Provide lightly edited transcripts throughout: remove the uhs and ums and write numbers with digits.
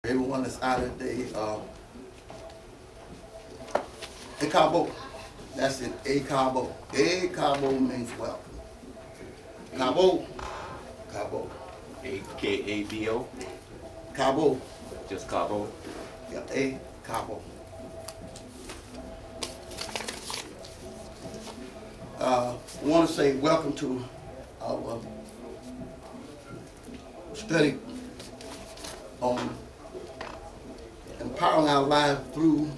Everyone that's out today, a cabo. That's it, a cabo. A cabo means welcome. Cabo, cabo. A-K-A-B-O? Cabo. Just Cabo? Yeah, a cabo. I want to say welcome to our study on empowering our lives through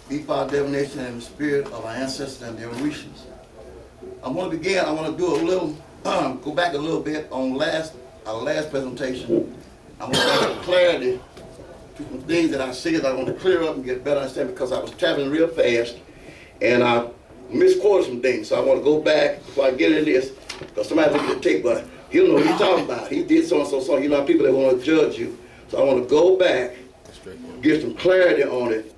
ifa divination and the spirit of our ancestors and their Orishas. I want to begin. I want to do a little, go back a little bit on our last presentation. I want to bring clarity to some things that I said I want to clear up and get better understanding because I was traveling real fast and I misquoted some things. So I want to go back before I get into this because somebody look at the tape, but he'll know what he's talking about. He did so and so, so. You know, people that want to judge you. So I want to go back, get some clarity on it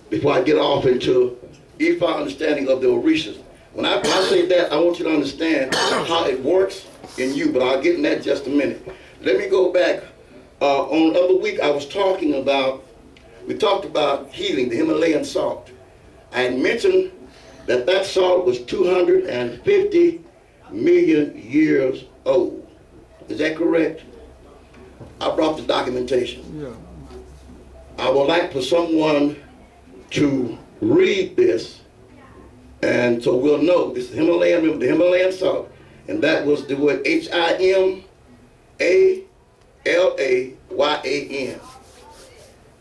before I get off into ifa understanding of the Orishas. When I say that, I want you to understand how it works in you, but I'll get in that in just a minute. Let me go back. On the other week, we talked about healing, the Himalayan salt. I had mentioned that salt was 250 million years old. Is that correct? I brought the documentation. Yeah. I would like for someone to read this, and so we'll know this is Himalayan, remember the Himalayan salt, and that was the word Himalayan.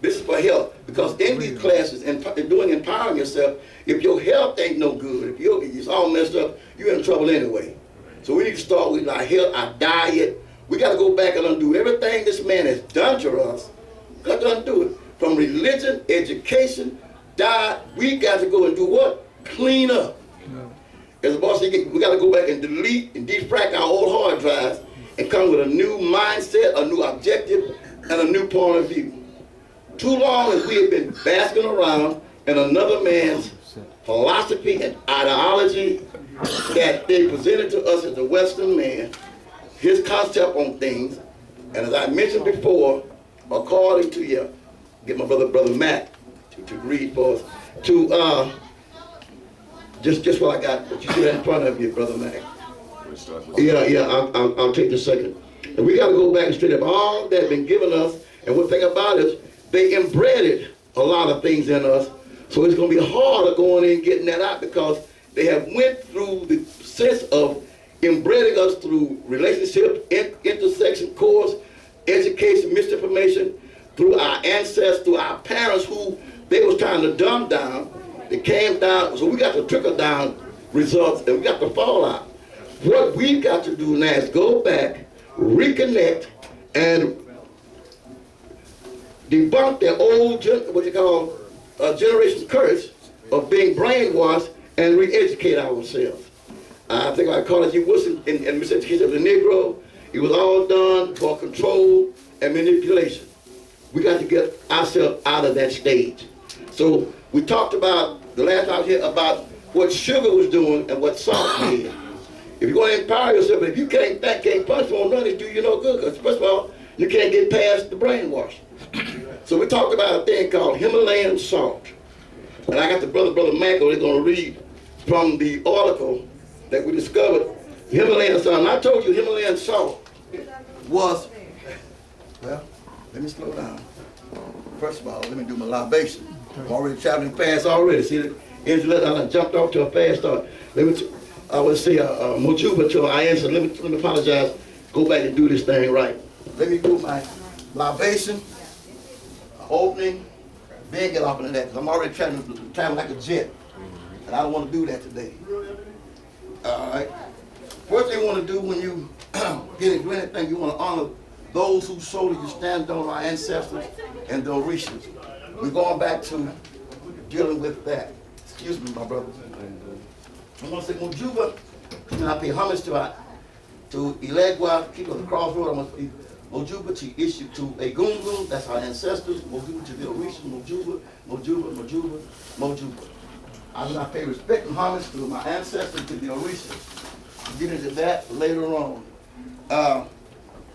This is for health, because in these classes and doing empowering yourself, if your health ain't no good, if it's all messed up, you're in trouble anyway. So we need to start with our health, our diet. We got to go back and undo everything this man has done to us. We got to undo it. From religion, education, diet, we got to go and do what? Clean up. As the boss said, we got to go back and delete and defrag our old hard drives and come with a new mindset, a new objective, and a new point of view. Too long as we have been basking around in another man's philosophy and ideology that they presented to us as a Western man, his concept on things, and as I mentioned before, according to get my brother Matt to read for us, to just what I got, what you see that in front of you, brother Matt. I'll take this second. And we got to go back and straight up all that been given us, and one thing about it, they inbred a lot of things in us, so it's going to be harder going in and getting that out because they have went through the sense of inbreeding us through relationship, intersection, course, education, misinformation, through our ancestors, through our parents who they was trying to dumb down. It came down, so we got the trickle down results and we got the fallout. What we've got to do now is go back, reconnect, and debunk that old, generation's curse of being brainwashed and re-educate ourselves. I think I call it, you was in miseducation of the Negro. It was all done for control and manipulation. We got to get ourselves out of that stage. So we talked about, the last time here, about what sugar was doing and what salt did. If you're going to empower yourself, if you can't punch on nothing, do you no good. Because first of all, you can't get past the brainwash. So we talked about a thing called Himalayan salt. And I got the brother Mac, they're going to read from the article that we discovered, Himalayan salt. And I told you Himalayan salt was, well, let me slow down. First of all, let me do my libation. I'm already traveling fast already. See, I jumped off to a fast start. I would say Mojuba to I answer. Let me apologize. Go back and do this thing right. Let me do my libation, opening, then get off into that. Because I'm already traveling like a jet. And I don't want to do that today. All right. First thing you want to do when you get into anything, you want to honor those whose shoulders you stand on, our ancestors and the Orishas. We're going back to dealing with that. Excuse me, my brother. I want to say Mojuba, and I pay homage to Ilegua, people of the crossroad. I want to say Mojuba to issue to Egungun, that's our ancestors. Mojuba to the Orishas, Mojuba. I pay respect and homage to my ancestors, to the Orishas. I'll get into that later on.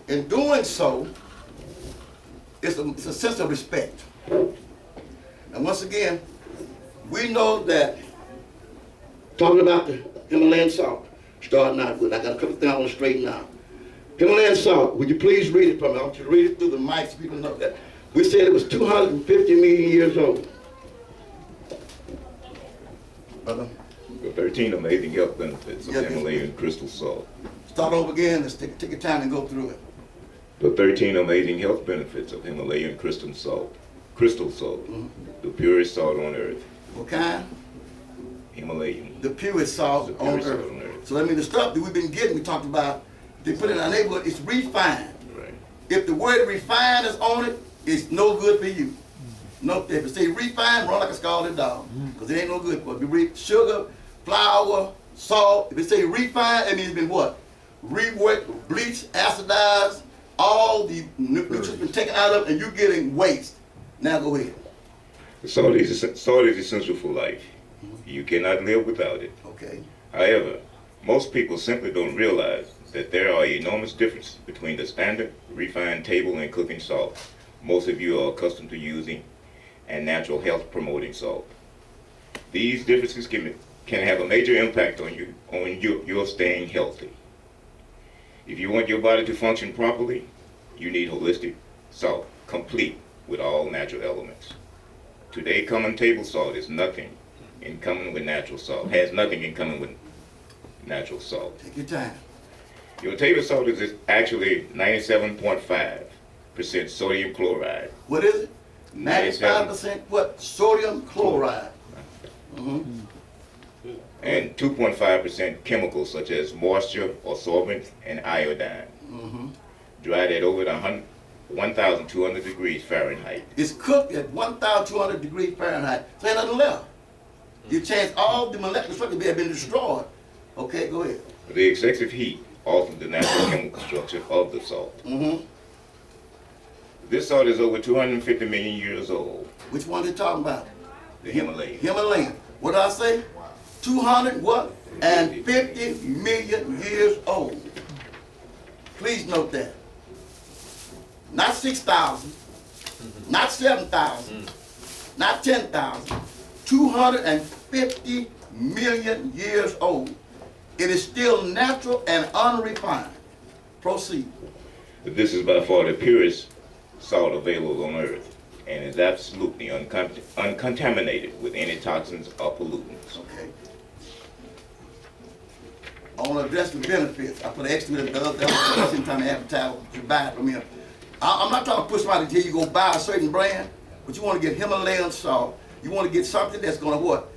In doing so, it's a sense of respect. And once again, we know that talking about the Himalayan salt, starting out with, I got a couple things I want to straighten out. Himalayan salt, would you please read it for me? I want you to read it through the mic so people know that. We said it was 250 million years old. The 13 amazing health benefits of Himalayan crystal salt. Start over again. Let's take your time and go through it. The 13 amazing health benefits of Himalayan crystal salt. Crystal salt, the purest salt on earth. What kind? Himalayan. The purest salt on earth. So that means the stuff that we've been getting, we talked about, they put it in our neighborhood, it's refined. Right. If the word refined is on it, it's no good for you. No, if it say refined, run like a scalded dog, because it ain't no good for you. Sugar, flour, salt, if it say refined, it means it's been what? Reworked, bleached, acidized, all the nutrients been taken out of, and you're getting waste. Now go ahead. Salt is essential for life. You cannot live without it. Okay. However, most people simply don't realize that there are enormous differences between the standard, refined table and cooking salt most of you are accustomed to using and natural health promoting salt. These differences can have a major impact on your staying healthy. If you want your body to function properly, you need holistic salt, complete with all natural elements. Today, common table salt is nothing in common with natural salt, has nothing in common with natural salt. Take your time. Your table salt is actually 97.5% sodium chloride. What is it? 95% what? Sodium chloride. And 2.5% chemicals such as moisture or sorbent and iodine. Dried at over 1,200 degrees Fahrenheit. It's cooked at 1,200 degrees Fahrenheit. So ain't nothing left. You change all the molecular structure have been destroyed. Okay, go ahead. The excessive heat alters the natural chemical structure of the salt. This salt is over 250 million years old. Which one they talking about? The Himalayan. Himalayan. What did I say? 200 what? And 50 million years old. Please note that. Not 6,000, not 7,000, not 10,000, 250 million years old. It is still natural and unrefined. Proceed. This is by far the purest salt available on Earth and is absolutely uncontaminated with any toxins or pollutants. Okay. I want to address the benefits. I put an extra with the other same time to advertise you buy it from him. I'm not trying to push somebody to tell you go buy a certain brand, but you want to get Himalayan salt. You want to get something that's going to what?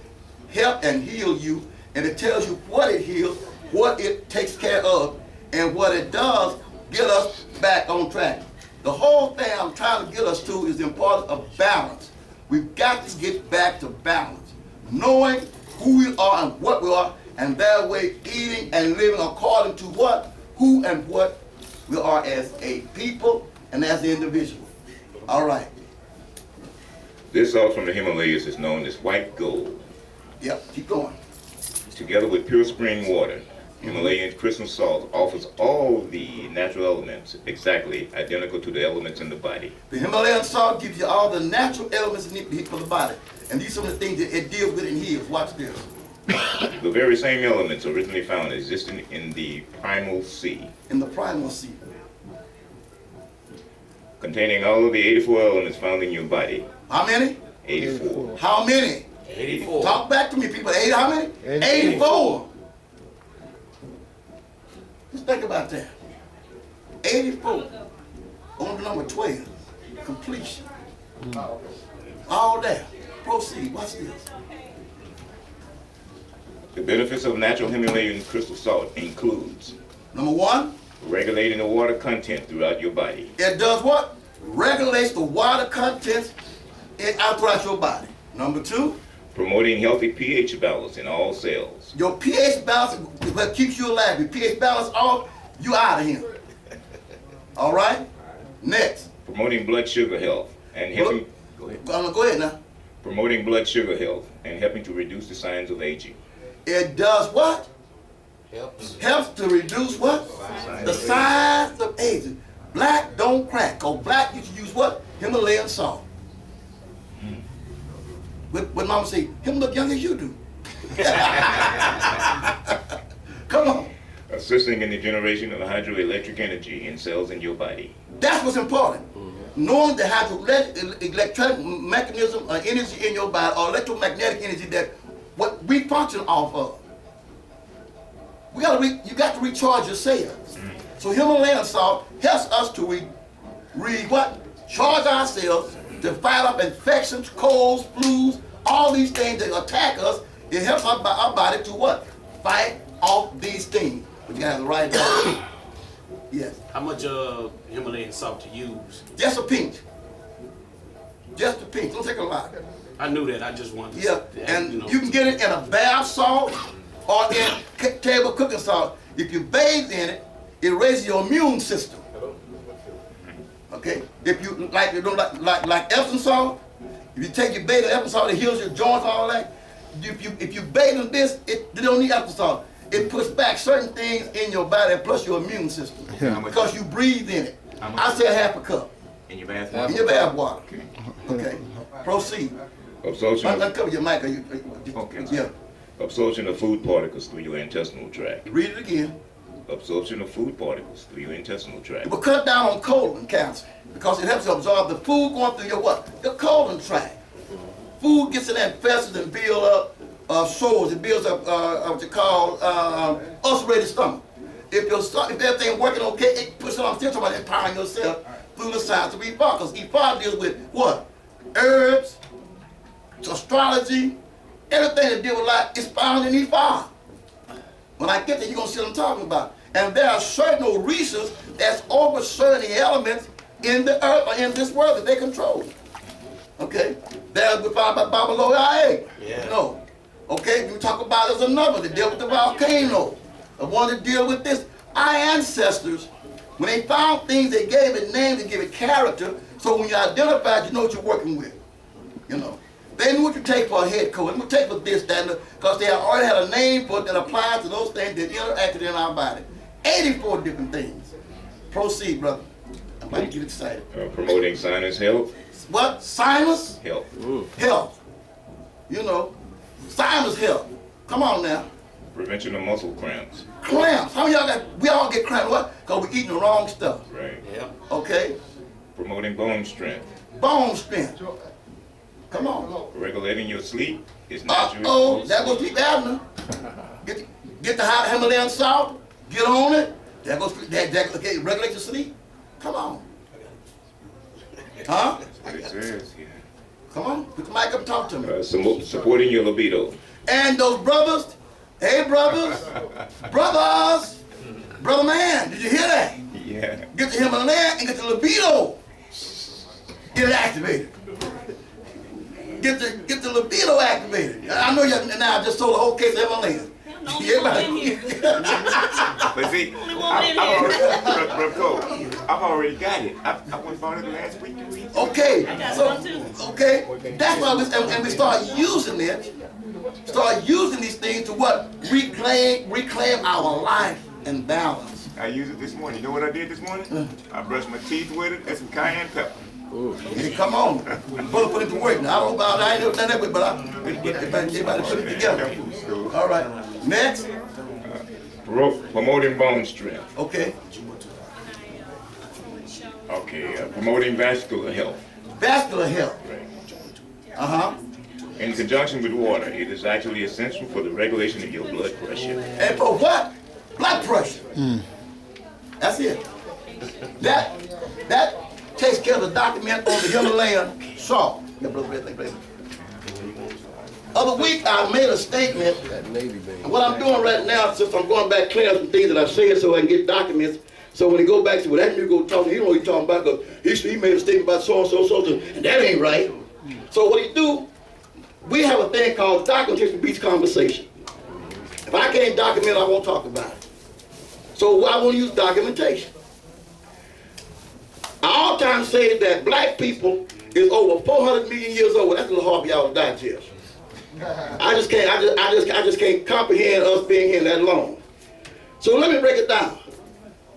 Help and heal you, and it tells you what it heals, what it takes care of, and what it does get us back on track. The whole thing I'm trying to get us to is the importance of balance. We've got to get back to balance. Knowing who we are and what we are, and that way eating and living according to what, who and what we are as a people and as an individual. All right. This salt from the Himalayas is known as white gold. Yep, keep going. Together with pure spring water, Himalayan crystal salt offers all the natural elements exactly identical to the elements in the body. The Himalayan salt gives you all the natural elements needed for the body. And these are some of the things that it deals with and heals. Watch this. The very same elements originally found existing in the primal sea. In the primal sea. Containing all of the 84 elements found in your body. How many? 84. How many? 84. Talk back to me, people. How many? 84. Just think about that. 84. On to number 12. Completion. All that. Proceed. Watch this. The benefits of natural Himalayan crystal salt includes Number 1. regulating the water content throughout your body. It does what? Regulates the water contents out throughout your body. Number 2. Promoting healthy pH balance in all cells. Your pH balance is what keeps you alive. Your pH balance off, you out of here. All right? Next. Promoting blood sugar health and helping. Go ahead. Go ahead now. Promoting blood sugar health and helping to reduce the signs of aging. It does what? Helps To reduce what? The signs of aging. Black don't crack. Cause black you should use what? Himalayan salt. What mama say, him look young as you do. Come on. Assisting in the generation of hydroelectric energy in cells in your body. That's what's important. Knowing the hydroelectric mechanism or energy in your body, or electromagnetic energy that what we function off of. You got to recharge your cells. So Himalayan salt helps us to charge our cells to fight up infections, colds, flus, all these things that attack us. It helps our body to what? Fight off these things. But you got to write it down. Yes. How much Himalayan salt to use? Just a pinch. Just a pinch. Don't take a lot. I knew that. I just wanted to. Yeah, and you can get it in a bath salt or in table cooking salt. If you bathe in it, it raises your immune system. Okay? If you like Epsom salt, if you take your bathe in Epsom salt, it heals your joints, all that. If you bathe in this, it don't need Epsom salt. It puts back certain things in your body, plus your immune system, because you breathe in it. I say half a cup. In your bath water? In your bath water. Okay. Proceed. Absorption. Uncover your mic. Okay. Yeah. Absorption of food particles through your intestinal tract. Read it again. Absorption of food particles through your intestinal tract. It will cut down on colon cancer because it helps to absorb the food going through your what? Your colon tract. Food gets in there and festers and builds up sores. It builds up what you call ulcerated stomach. If everything working okay, it puts it on. Still talking about empowering yourself through the science of ifa6. Because ifa6 deals with what? Herbs, astrology, everything that deals with life is found in ifa6. When I get there, you're going to see what I'm talking about. And there are certain reasons that's over certain elements in the earth or in this world that they control. Okay? There's found by Babylon. Yeah. No. Okay? You talk about there's another that deal with the volcano. The one that deal with this. Our ancestors, when they found things, they gave it names, they gave it character. So when you identify it, you know what you're working with. You know. They knew what to take for a head coat, and what to take for this, that, because they already had a name for it that applies to those things that interacted in our body. 84 different things. Proceed, brother. I'm about to get excited. Promoting sinus health. What? Sinus? Health. Health. You know, sinus health. Come on now. Prevention of muscle cramps. Cramps. How many of y'all we all get cramps? What? Because we're eating the wrong stuff. Right. Yeah. Okay? Promoting bone strength. Bone strength. Come on. Regulating your sleep is natural. Uh-oh, that goes sleep apnea. Get the hot Himalayan salt, get on it. That goes okay, regulate your sleep. Come on. Huh? That's what it says, yeah. Come on, put the mic up and talk to me. Supporting your libido. And those brothers, hey brothers, brother man, did you hear that? Yeah. Get the Himalayan and get the libido. Get it activated. Get the libido activated. I know you now just sold a whole case of Himalayan. But see, I've already got it. I went and bought it last week. Okay, that's why we start using it. Start using these things to what? Reclaim our life and balance. I used it this morning. You know what I did this morning? I brushed my teeth with it and some cayenne pepper. Hey, come on. Put it to work. Now, I don't know about I ain't never done that with, but everybody put it together. All right. Next. Promoting bone strength. Okay. Okay. Promoting vascular health. Vascular health. Right. Uh-huh. In conjunction with water, it is actually essential for the regulation of your blood pressure. And for what? Blood pressure. That's it. That takes care of the document on the Himalayan salt. Other week I made a statement, and what I'm doing right now, since I'm going back clear some things that I said so I can get documents, so when he go back to well, that nigga go talk to him, he know what he's talking about, because he made a statement about so and so, so, and that ain't right. So what he do, we have a thing called documentation beats conversation. If I can't document, I won't talk about it. So I want to use documentation. I all time say that black people is over 400 million years old. That's a little hard for y'all to digest. I just can't comprehend us being here that long. So let me break it down.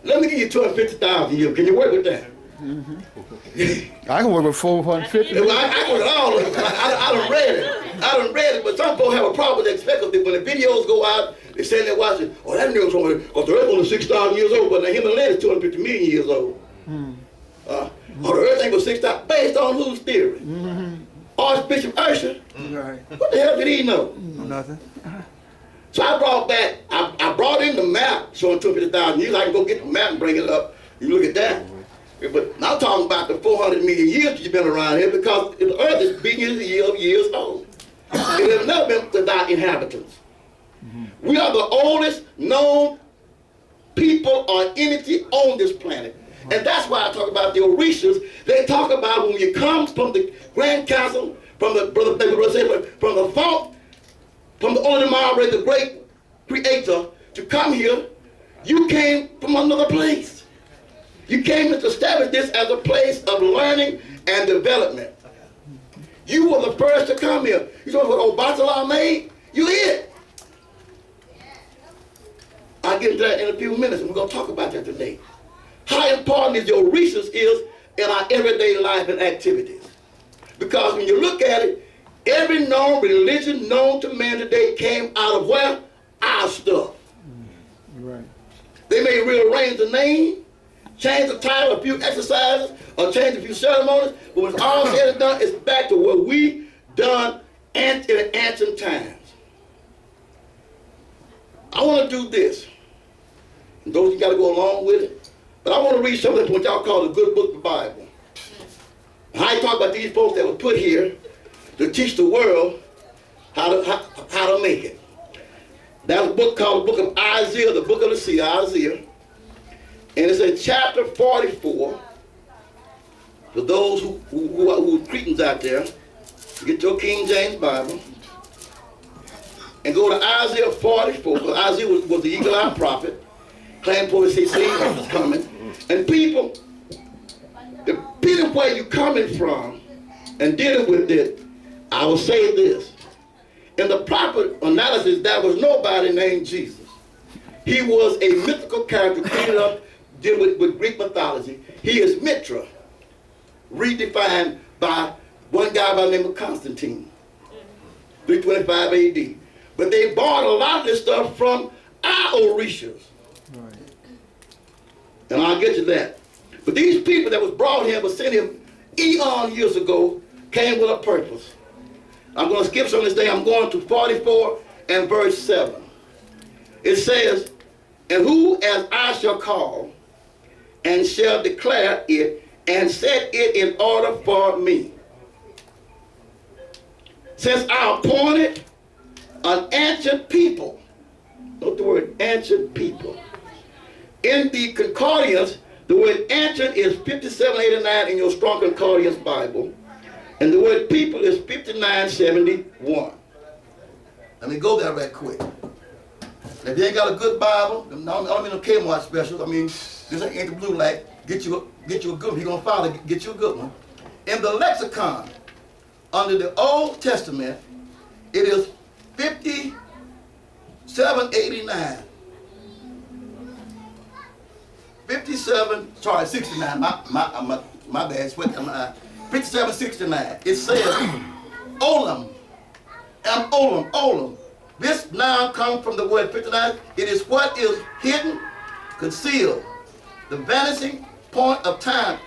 Let me give you 250,000 years. Can you work with that? I can work with 450. Well, I work at all of them. I done read it. I done read it, but some folks have a problem with that spectacle. When the videos go out, they stand there watching, oh, that nigga's only, because the earth only 6,000 years old, but the Himalaya is 250 million years old. Oh, the earth ain't but 6,000, based on whose theory? Archbishop Usher. Right. What the hell did he know? Nothing. So I brought back, I brought in the map showing 250,000 years. I can go get the map and bring it up. You look at that. But I'm talking about the 400 million years you've been around here, because the earth is billions of years old. It has never been without inhabitants. We are the oldest known people or entity on this planet. And that's why I talk about the Orishas. They talk about when you come from the Grand Council, from the fault, from the Onimare, the great creator, to come here, you came from another place. You came to establish this as a place of learning and development. You were the first to come here. You know what Obatala made? You it. I'll get into that in a few minutes, and we're going to talk about that today. How important is your research is in our everyday life and activities. Because when you look at it, every known religion known to man today came out of where? Our stuff. Right. They may rearrange the name, change the title, a few exercises, or change a few ceremonies, but when it's all said and done, it's back to what we done in ancient times. I want to do this. And those you got to go along with it. But I want to read something from what y'all call the good book, the Bible. I talk about these folks that were put here to teach the world how to make it. That's a book called the book of Isaiah, the book of the sea, Isaiah. And it's in chapter 44. For those who are Cretans out there, get your King James Bible and go to Isaiah 44, because Isaiah was the eagle-eyed prophet, claimed for his seed was coming. And people, depending where you're coming from and dealing with it, I will say this. In the proper analysis, there was nobody named Jesus. He was a mythical character created up, dealing with Greek mythology. He is Mitra, redefined by one guy by the name of Constantine, 325 AD. But they borrowed a lot of this stuff from our Orishas. Right. And I'll get to that. But these people that was brought here, was sent here eon years ago, came with a purpose. I'm going to skip some of this day. I'm going to 44 and verse 7. It says, and who as I shall call, and shall declare it, and set it in order for me. Since I appointed an ancient people, note the word ancient people. In the concordance, the word ancient is 5789 in your Strong Concordance Bible, and the word people is 5971. Let me go there right quick. If you ain't got a good Bible, I don't mean no Kmart specials. I mean, this ain't the blue light. Get you a good one. If you're gonna follow, get you a good one. In the lexicon, under the Old Testament, it is 5789. 69. My bad. 5769. It says, Olam. Olam. This noun comes from the word 59. It is what is hidden, concealed, the vanishing point of time,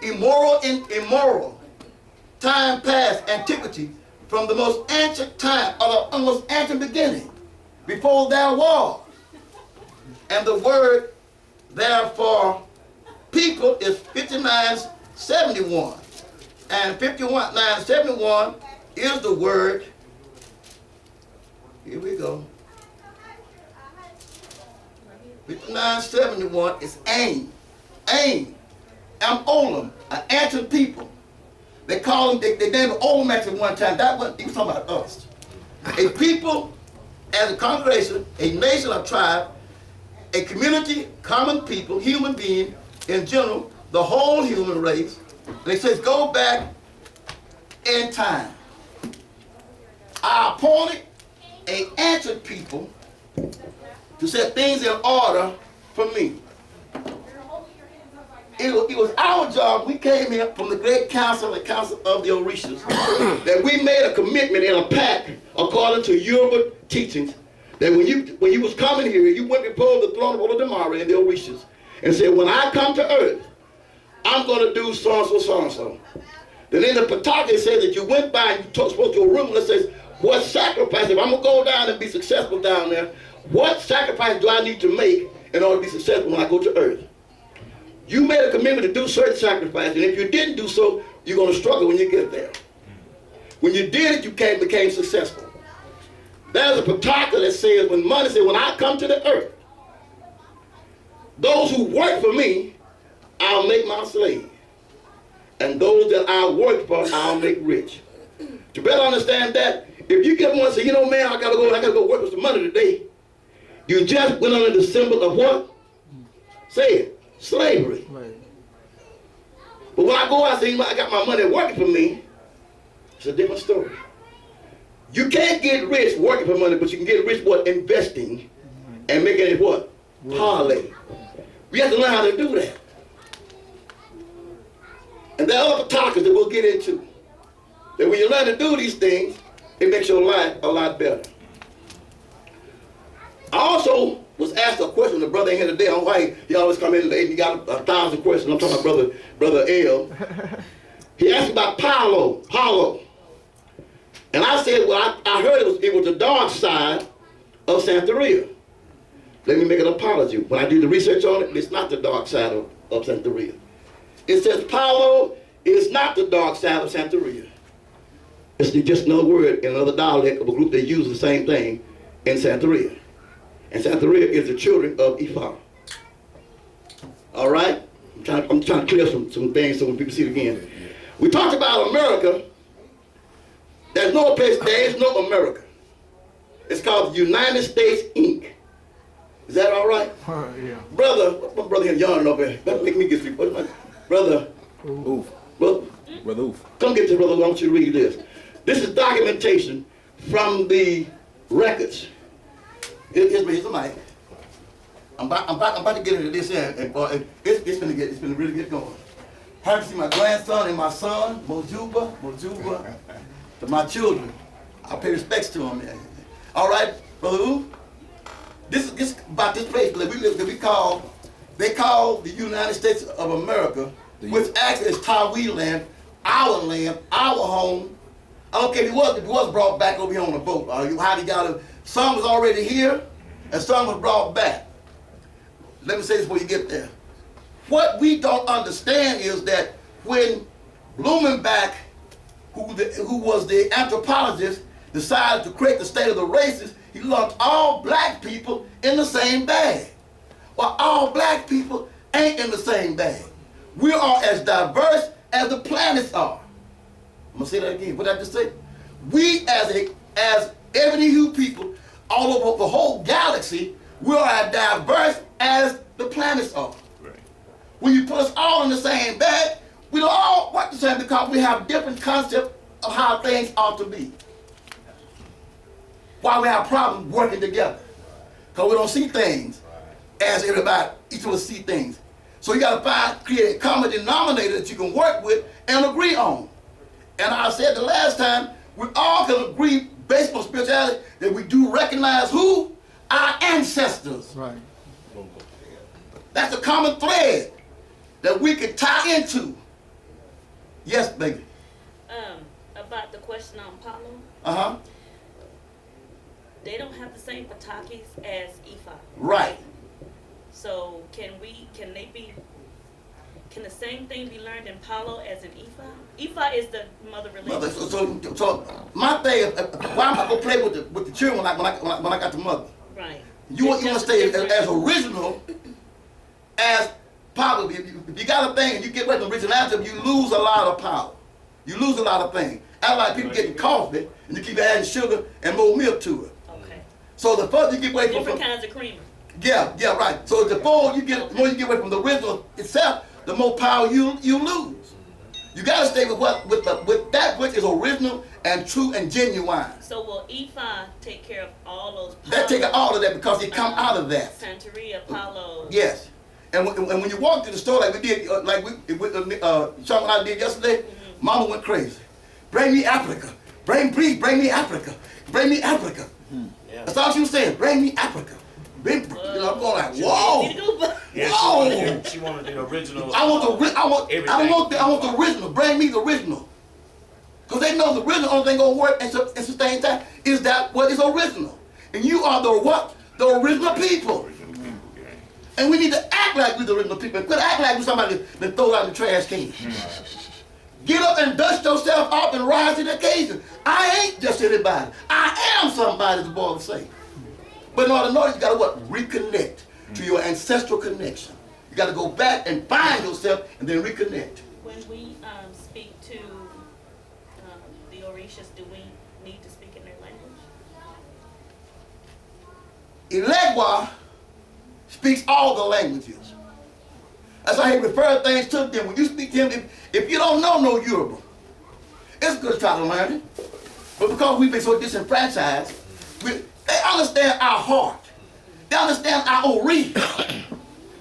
immoral, time past, antiquity, from the most ancient time, or the most ancient beginning, before there was. And the word, therefore, people is 5971. And 5971 is the word, here we go. 5971 is aim. Olam, an ancient people. They call them, they named them Olmecs at one time. That was, he was talking about us. A people as a congregation, a nation, a tribe, a community, common people, human being, in general, the whole human race. And it says, go back in time. I appointed an ancient people to set things in order for me. it was our job. We came here from the great council, the council of the Orishas, that we made a commitment in a pact according to Yoruba teachings, that when you was coming here, you went before the throne of Olodumare and the Orishas and said, when I come to earth, I'm going to do so-and-so, so-and-so. Then in the Pataka, it says that you went by and you spoke to a room that says, what sacrifice, if I'm going to go down and be successful down there, what sacrifice do I need to make in order to be successful when I go to earth? You made a commitment to do certain sacrifices, and if you didn't do so, you're going to struggle when you get there. When you did it, you became successful. There's a Pataka that says, when money says, when I come to the earth, those who work for me, I'll make my slave. And those that I work for, I'll make rich. To better understand that, if you get one and say, you know, man, I gotta go work for some money today, you just went under the symbol of what? Say it, slavery. Right. But when I go out and say, you know, I got my money working for me, it's a different story. You can't get rich working for money, but you can get rich what? Investing and making it what? Parlay. We have to learn how to do that. And there are other topics that we'll get into. That when you learn to do these things, it makes your life a lot better. I also was asked a question, the brother in here today, on why he always come in late and he got 1,000 questions. I'm talking about brother L. He asked about Paulo. And I said, well, I heard it was the dark side of Santeria. Let me make an apology. When I did the research on it, it's not the dark side of Santeria. It says Paulo is not the dark side of Santeria. It's just another word in another dialect of a group that uses the same thing in Santeria. And Santeria is the children of Ifa. All right? I'm trying to clear some things so when people see it again. We talked about America. There's no place, there is no America. It's called the United States, Inc. Is that all right? Yeah. Brother, my brother here yawning over here. That make me get sleep. What's my brother? Oof. Brother Oof. Come get this, brother. I want you to read this. This is documentation from the records. Here's the mic. I'm about to get into this here, and it's gonna really get going. Happy to see my grandson and my son, Mojuba, to my children. I pay respects to them. All right, brother. Ooh. This is about this place that we live. That they call the United States of America, which actually is Tawi land, our home. I don't care if it was brought back over here on a boat. How they got it? Some was already here, and some was brought back. Let me say this before you get there. What we don't understand is that when Blumenbach, who was the anthropologist, decided to create the state of the races, he lumped all black people in the same bag. Well, all black people ain't in the same bag. We are as diverse as the planets are. I'm gonna say that again. What did I just say? We as ebony hue people all over the whole galaxy, we are as diverse as the planets are. Right. When you put us all in the same bag, we don't all work the same because we have different concepts of how things ought to be. Why we have problems working together? Because we don't see things as everybody, each of us see things. So you gotta create a common denominator that you can work with and agree on. And I said the last time, we all can agree based on spirituality that we do recognize who? Our ancestors. Right. That's a common thread that we could tie into. Yes, baby. About the question on Paulo, Uh-huh. they don't have the same patakis as Ifa. Right. So can the same thing be learned in Paulo as in Ifa? Ifa is the mother religion. So my thing is, why am I gonna play with the children when I got the mother? Right. You want to stay as original as power. If you got a thing and you get away from originality, you lose a lot of power. You lose a lot of things. That's like people getting coffee and you keep adding sugar and more milk to it. Okay. So the further you get away from Different kinds of creamer. Yeah, right. So the more you get away from the original itself, the more power you lose. You gotta stay with that which is original and true and genuine. So will Ifa take care of all those? That take all of that because it come out of that. Santeria, Paulo. Yes. And when you walk to the store like we did, Sean and I did yesterday, Mama went crazy. Bring me Africa. Please bring me Africa. Bring me Africa. Yeah. That's all she was saying. Bring me Africa. I'm going like, whoa. Yeah, Whoa. she wanted the original. I want the original. Bring me the original. Because they know the original only thing gonna work and sustain time is that what is original. And you are the what? The original people. And we need to act like we're the original people. Quit acting like we're somebody that throws out the trash can. Get up and dust yourself off and rise to the occasion. I ain't just anybody. I am somebody, the boy would say. But in order to know it, you gotta what? Reconnect to your ancestral connection. You gotta go back and find yourself and then reconnect. When we speak to the Orishas, do we need to speak in their language? Elegwa speaks all the languages. That's how he referred things to them. When you speak to him, if you don't know no Yoruba, it's good to try to learn it. But because we've been so disenfranchised, they understand our heart. They understand our Ori.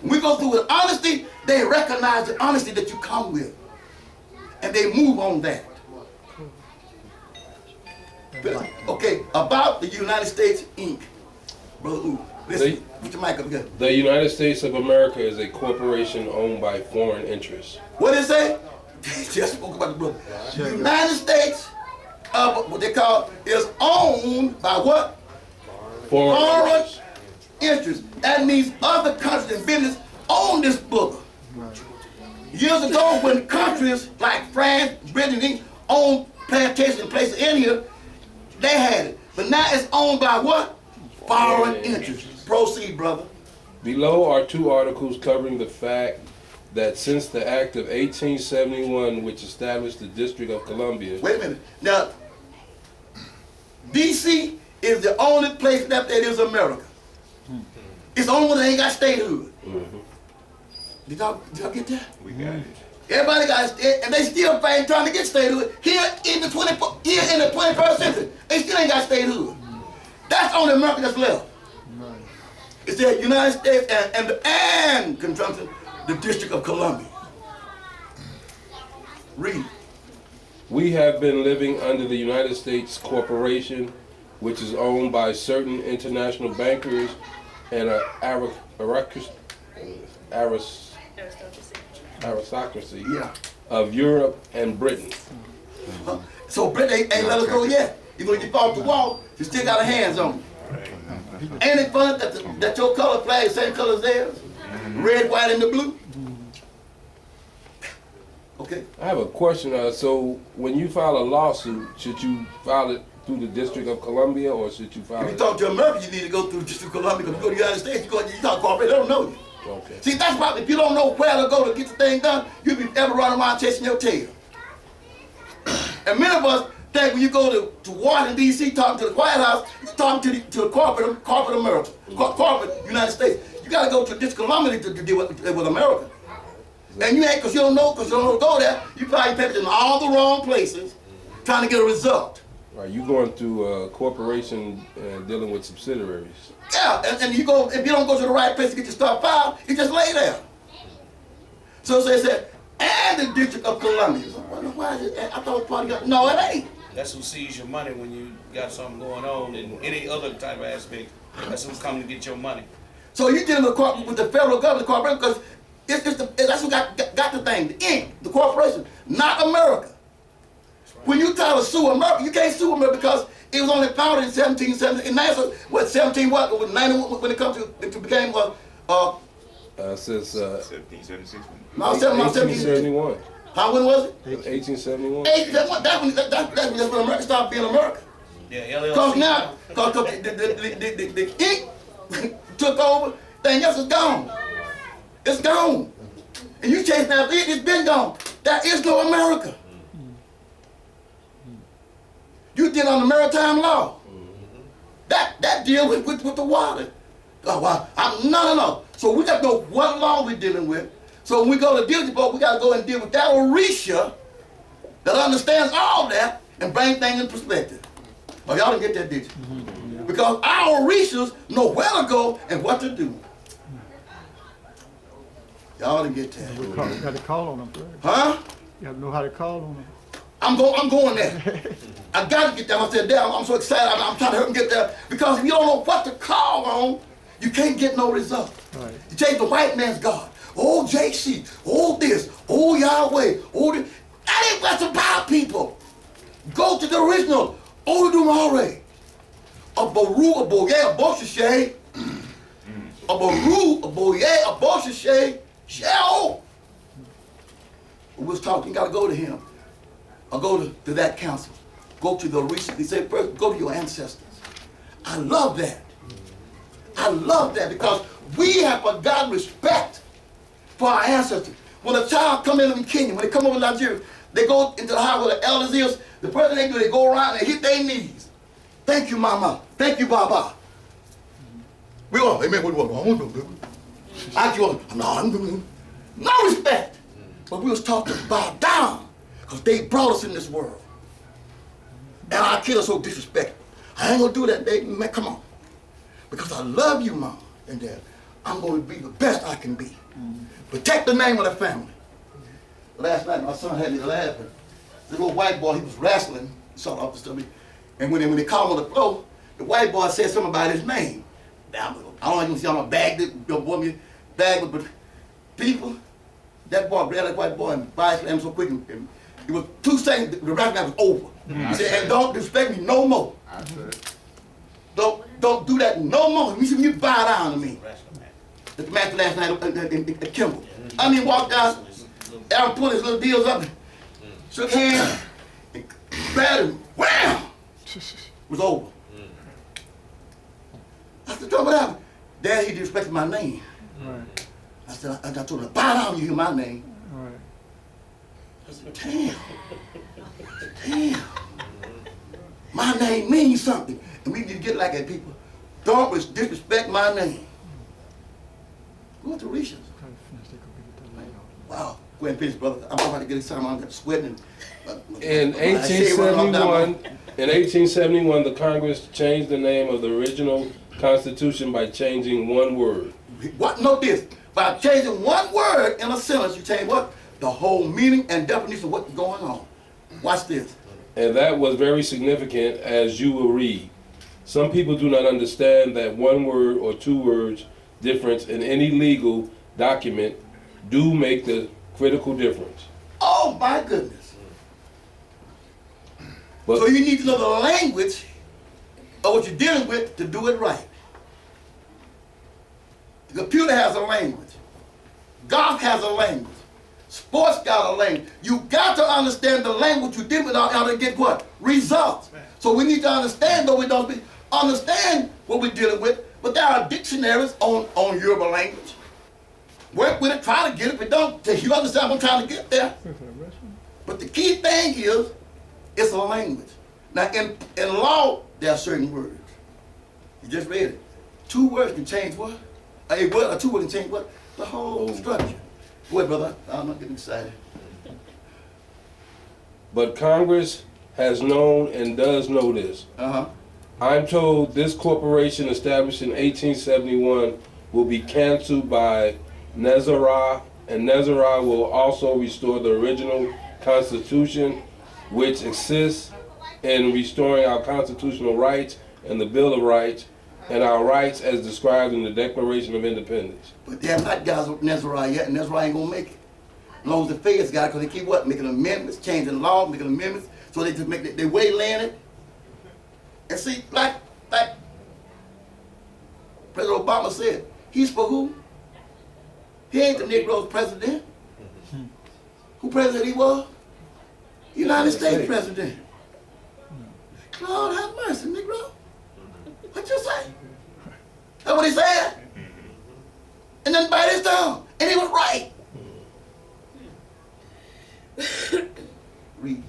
When we go through with honesty, they recognize the honesty that you come with. And they move on that. But, okay, about the United States, Inc. Brother Ooh, listen, put your mic up again. The United States of America is a corporation owned by foreign interests. What did it say? Just spoke about the book. The United States of what they call is owned by what? Foreign interests. That means other countries and business own this book. Years ago, when countries like France, Britain, England owned plantations and places in here, they had it. But now it's owned by what? Foreign interests. Proceed, brother. Below are two articles covering the fact that since the Act of 1871, which established the District of Columbia. Wait a minute. Now, D.C. is the only place left that is America. It's the only one that ain't got statehood. Did y'all get that? We got it. Everybody got state, and they still trying to get statehood. Here in the 21st century, they still ain't got statehood. That's only America that's left. It's the United States and conjunction, the District of Columbia. Read. We have been living under the United States Corporation, which is owned by certain international bankers and an aristocracy of Europe and Britain. So Britain ain't let us go yet. Even when you fought the wall, you still got her hands on it. Ain't it fun that your color flag is the same color as theirs? Red, white, and the blue? Okay. I have a question. So when you file a lawsuit, should you file it through the District of Columbia or should you file If it? you talk to America, you need to go through the District of Columbia. Because you go to the United States, you talk corporate, they don't know you. Okay. See, that's why if you don't know where to go to get the thing done, you'll be ever running around chasing your tail. And many of us think when you go to Washington, D.C., talking to the White House, you're talking to the corporate America, corporate United States. You got to go to the District of Columbia to deal with America. And you ain't, because you don't know to go there, you probably pay in all the wrong places trying to get a result. Right, you going through a corporation dealing with subsidiaries. Yeah, and you go, if you don't go to the right place to get your stuff filed, you just lay there. So they said, and the District of Columbia. So why is it? I thought it was part of your, no, it ain't. That's who sees your money when you got something going on in any other type of aspect. That's who's coming to get your money. So you're dealing with the federal government, corporation, because that's who got the thing, the Inc., the corporation, not America. Right. When you try to sue America, you can't sue America because it was only founded in 1770. And now, what, 17 what? 91 when it comes to, it became Since 1776. No, 1871. How, when was it? 1871. 1871. That's when America started being America. Yeah, LLC. Because now, the Inc. took over, thing else is gone. It's gone. And you chasing after it, it's been gone. There is no America. You deal on the maritime law. That deal with the water. Oh, wow. No. So we got to know what law we're dealing with. So when we go to deal with boat, we got to go and deal with that Orisha that understands all that and bring things in perspective. Oh, y'all didn't get that, did you? Because our Orishas know where to go and what to do. Y'all didn't get that. We got to call on them first. Huh? You have to know how to call on them. I'm going there. I gotta get there. I said, damn, I'm so excited. I'm trying to help him get there. Because if you don't know what to call on, you can't get no result. Right. You change the white man's God. Oh, JC. Oh, this. Oh, Yahweh. Oh, this. That ain't what's about, people. Go to the original. Oh, do already. A baru, a boye, a boshashay. A baru, a boye, a boshashay. Shell. We was talking, you gotta go to him. Or go to that council. Go to the recent. He said, first, go to your ancestors. I love that. I love that because we have forgotten respect for our ancestors. When a child come in Kenya, when they come over to Nigeria, they go into the house where the elders is. The first thing they do, they go around and hit their knees. Thank you, Mama. Thank you, Baba. We all, amen, what do you want? I want, no respect. But we was taught to bow down because they brought us in this world. And our kids are so disrespectful. I ain't gonna do that, baby. Man, come on. Because I love you, Mom and Dad. I'm gonna be the best I can be. Protect the name of the family. Last night, my son had me laughing. The little white boy, he was wrestling, saw the officer to me. And when they called him on the floor, the white boy said something about his name. Now, I don't even see I'm a bag with people. That boy grabbed that white boy and body slammed him so quick. And it was 2 seconds, the rap was over. He said, and don't disrespect me no more. Don't do that no more. You see, you bow down to me. At the match last night at Kimball. I mean, walked down, Aaron pulled his little deals up, shook hands, and grabbed him, wham! It was over. I said, what happened? Dad, he disrespected my name. Right. I said, I told him, bow down, you hear my name. Right. I said, damn. My name means something. And we need to get like that, people. Don't disrespect my name. Go to Risha's. Wow. Go ahead and finish, brother. I'm about to get excited. I'm sweating. In 1871, the Congress changed the name of the original Constitution by changing one word. What? Note this. By changing one word in a sentence, you change what? The whole meaning and definition of what's going on. Watch this. And that was very significant, as you will read. Some people do not understand that one word or 2 words difference in any legal document do make the critical difference. Oh my goodness. But so you need to know the language of what you're dealing with to do it right. The computer has a language. Golf has a language. Sports got a language. You got to understand the language you deal with in order to get what? Results. So we need to understand, though we don't understand what we're dealing with, but there are dictionaries on Yoruba language. Work with it, try to get it, but don't, you understand what I'm trying to get there. But the key thing is, it's a language. Now, in law, there are certain words. You just read it. 2 words can change what? A word or 2 words can change what? The whole structure. Go ahead, brother. I'm not getting excited. But Congress has known and does know this. I'm told this corporation established in 1871 will be canceled by Nezarah, and Nezarah will also restore the original Constitution, which assists in restoring our constitutional rights and the Bill of Rights, and our rights as described in the Declaration of Independence. But they're not guys with Nezarah yet, and Nezarah ain't gonna make it. As long as the feds got it, because they keep what? Making amendments, changing laws, making amendments, so they just make they wayland it. And see, like President Obama said, he's for who? He ain't the Negro's president. Who president he was? United States president. Lord have mercy, Negro. What you say? That's what he said. And then bite his tongue. And he was right. Read.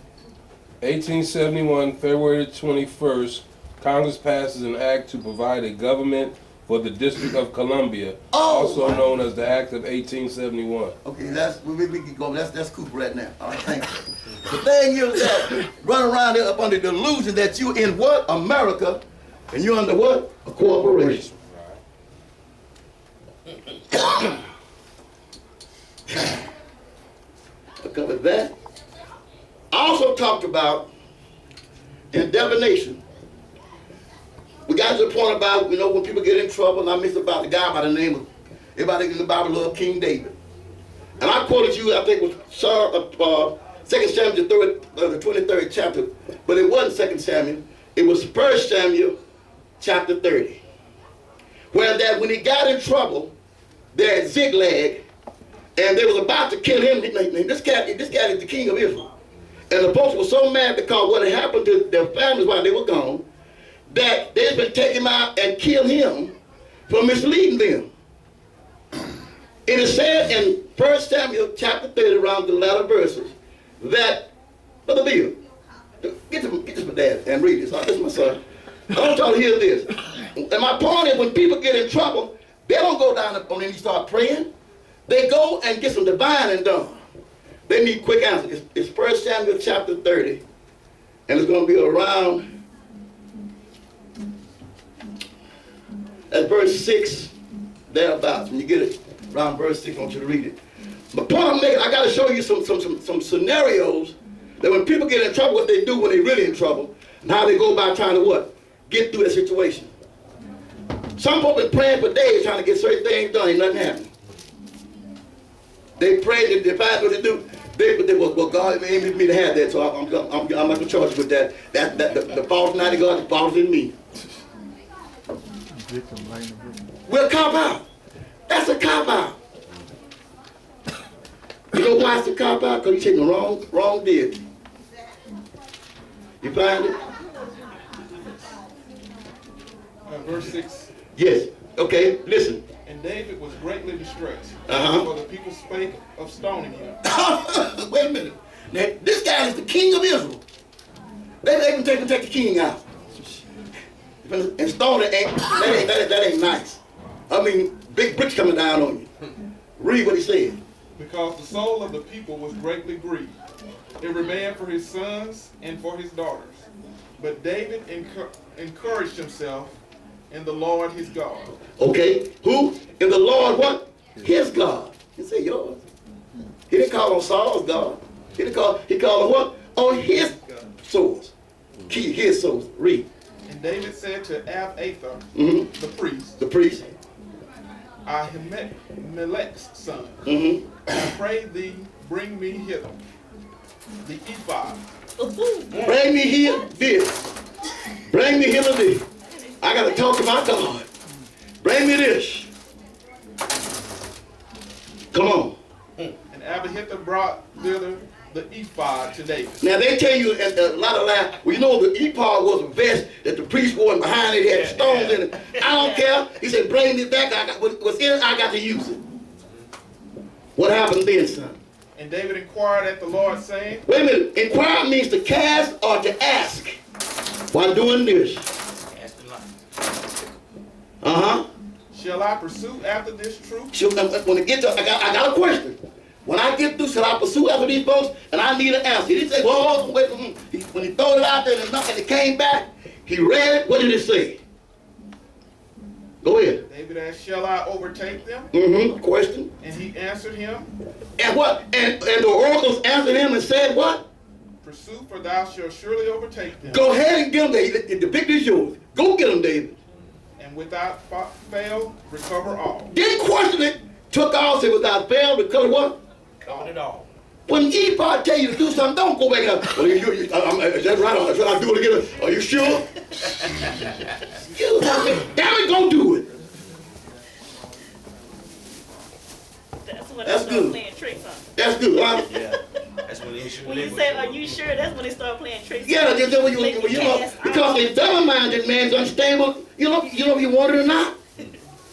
1871, February 21st, Congress passes an act to provide a government for the District of Columbia, also known as the Act of 1871. Okay, we can go. That's cool right now. All right, thank you. The thing is that run around there up under the delusion that you're in what? America, and you're under what? A corporation. about in divination. We got to the point about, you know, when people get in trouble, and I mentioned about the guy by the name of, everybody in the Bible loved King David. And I quoted you, I think it was 2 Samuel, the 23rd chapter, but it wasn't 2 Samuel, it was 1 Samuel chapter 30. Where that when he got in trouble, there at Ziklag, and they was about to kill him, this guy is the king of Israel. And the folks were so mad because what had happened to their families while they were gone, that they'd been take him out and kill him for misleading them. It is said in 1 Samuel chapter 30, around the latter verses, that, Brother Bill, get this my dad and read this. This is my son. I want y'all to hear this. And my point is, when people get in trouble, they don't go down on and start praying. They go and get some divining done. They need quick answers. It's 1 Samuel chapter 30, and it's going to be around at verse 6, thereabouts. When you get it around verse 6, I want you to read it. The point I'm making, I got to show you some scenarios that when people get in trouble, what they do when they're really in trouble, and how they go about trying to what? Get through that situation. Some people been praying for days trying to get certain things done, ain't nothing happening. They pray, they find what they do. Well, God made me to have that, so I'm not going to charge you with that. The fault is not in God, the fault is in me. We'll cop out. That's a cop out. You know why it's a cop out? Because you're taking the wrong deity. You find it? Verse 6. Yes. Okay, listen. And David was greatly distressed, Uh-huh. for the people spake of stoning him. Wait a minute. Now, this guy is the king of Israel. They can take the king out. And stone it that ain't nice. I mean, big bricks coming down on you. Read what he said. Because the soul of the people was greatly grieved, every man for his sons and for his daughters. But David encouraged himself in the Lord his God. Okay, who? In the Lord what? His God. He said yours. He didn't call on Saul's God. He called on what? On his source. His source. Read. And David said to Abiathar, the priest, Ahimelech's son, I pray thee, bring me hither the ephod. Bring me here this. Bring me hither this. I got to talk to my God. Bring me this. Come on. And Abiathar brought thither the ephod to David. Now they tell you a lot of lies. Well, you know the ephod was a vest that the priest wore, and behind it had stones in it. I don't care. He said, bring this back. What's in it, I got to use it. What happened then, son? And David inquired at the Lord, saying, Wait a minute. Inquire means to cast or to ask while doing this. shall I pursue after this troop? When it gets to, I got a question. When I get through, shall I pursue after these folks? And I need an answer. He didn't say, well, wait. When he threw it out there and it came back, he read it. What did it say? Go ahead. David asked, shall I overtake them? Question. And he answered him. And what? And the oracles answered him and said what? Pursue, for thou shalt surely overtake them. Go ahead and get them, David. The victory is yours. Go get them, David. And without fail, recover all. Didn't question it. Took all, said without fail, recover what? Covered it all. When ephod tell you to do something, don't go back and well, is that right? Should I do it again? Are you sure? Damn it, go do it. That's when That's they start good. playing tricks on. That's good, huh? Yeah. That's when the issue When you say, are you sure? That's when they start playing tricks. Yeah, just when you know, because a double-minded man's unstable. You know if you want it or not.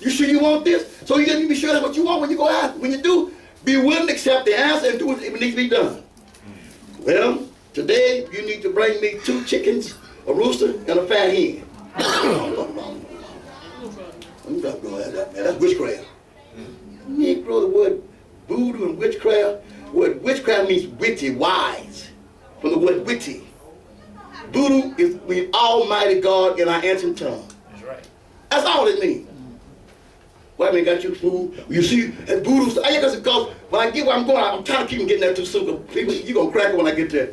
You sure you want this? So you got to be sure that's what you want when you go out. When you do, be willing to accept the answer and do what needs to be done. Well, today you need to bring me 2 chickens, a rooster, and a fat hen. That's witchcraft. Negro, the word voodoo and witchcraft. The word witchcraft means witty, wise. From the word witty. Voodoo is the Almighty God in our ancient tongue. That's right. That's all it means. White man got you food. You see, and voodoo. I guess because when I get where I'm going, I'm trying to keep them getting there too soon. Because people, you're gonna crack it when I get there.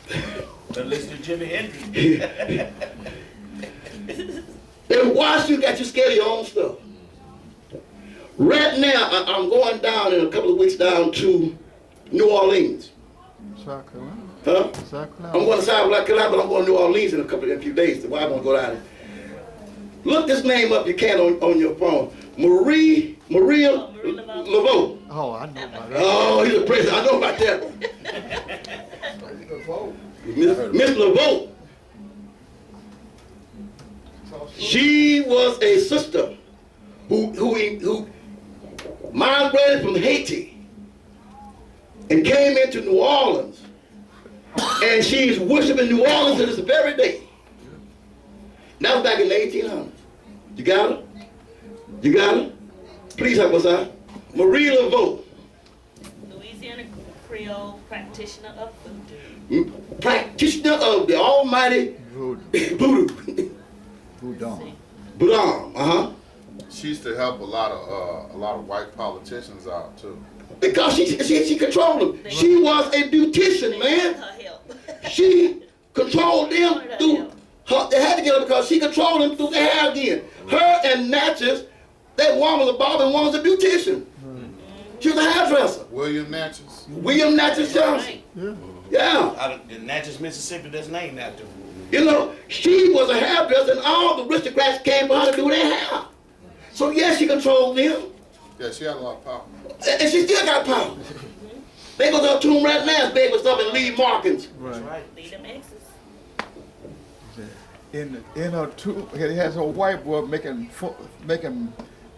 But listen to Jimi Hendrix. They watch you, got you scared of your own stuff. Right now, I'm going down in a couple of weeks down to New Orleans. South Carolina. Huh? South Carolina. I'm going to South Carolina, but I'm going to New Orleans in a few days. So why I'm going to go down there. Look this name up, you can on your phone. Maria Laveau. Oh, I know about that. Oh, he's a president. I know about that. Miss Laveau. She was a sister who migrated from Haiti and came into New Orleans. And she's worshiping New Orleans to this very day. That was back in the 1800s. You got her? You got her? Please help us out. Marie Laveau. Louisiana Creole practitioner of voodoo. Practitioner of the almighty voodoo. Boudon. Boudon, She used to help a lot of white politicians out too. Because she controlled them. She was a beautician, man. Her help. She controlled them through her. They had to get her because she controlled them through their hair again. Her and Natchez, that one was a barber and one was a beautician. She was a hairdresser. William Natchez. William Natchez Johnson. Yeah. Out of the Natchez, Mississippi, that's named after her. You know, she was a hairdresser and all the aristocrats came for her to do their hair. So yes, she controlled them. Yeah, she had a lot of power. And she still got power. They go to her tomb right now, big with stuff and leave markings. Right. Lead them X's. In her tomb, it has a white boy making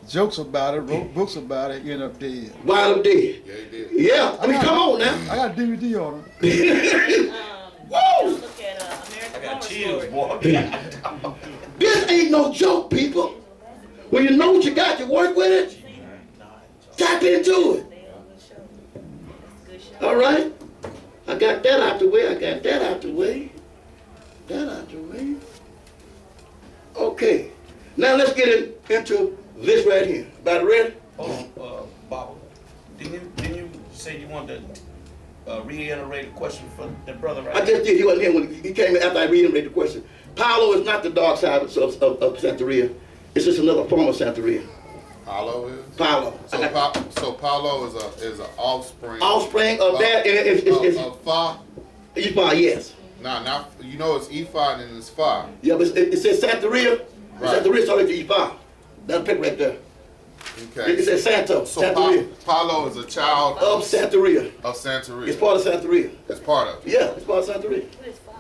jokes about it, wrote books about it, end up dead. While I'm dead. Yeah, he did. Yeah, I mean, come on now. I got a DVD on him. Woo! Look at American I got Horror chills, Story. boy. This ain't no joke, people. When you know what you got, you work with it. Tap into it. They always show. That's a good show. All right? I got that out the way. I got that out the way. That out the way. Okay. Now let's get into this right here. About ready? Hold on, Baba. Didn't you say you wanted to reiterate a question for the brother right I just did. He wasn't here when he came in after I reiterated the question. Paolo is not the dark side of Santeria. It's just another form of Santeria. Paolo is. Paolo. So Paolo is an offspring. Offspring of that. It's of Fa. Ifa, yes. Now you know it's Ifa and it's Fa. Yeah, but it says Santeria. Right. Santeria started to Ifa. That pic right there. Okay. It says Santo. So Santeria. Paolo is a child Of Santeria. of Santeria. It's part of Santeria. It's part of it. Yeah, it's part of Santeria. What is five?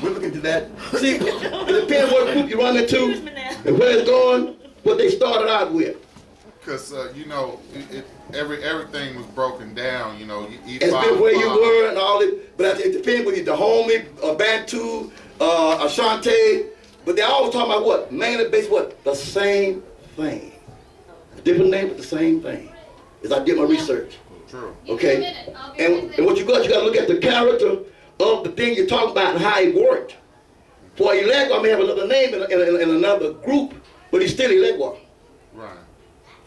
We're looking to that. See, it depends what group you run into Excuse me now. and where it's going, what they started out with. Because you know, everything was broken down. You know, It's been where you were and all it, but it depends whether you're Dahomey, Bantu, Ashanti, but they always talking about what? Mainly based what? The same thing. A different name, but the same thing. As I did my research. True. Okay? And what you got to look at the character of the thing you're talking about and how it worked. For Elegua may have another name in another group, but he's still Elegua. Right.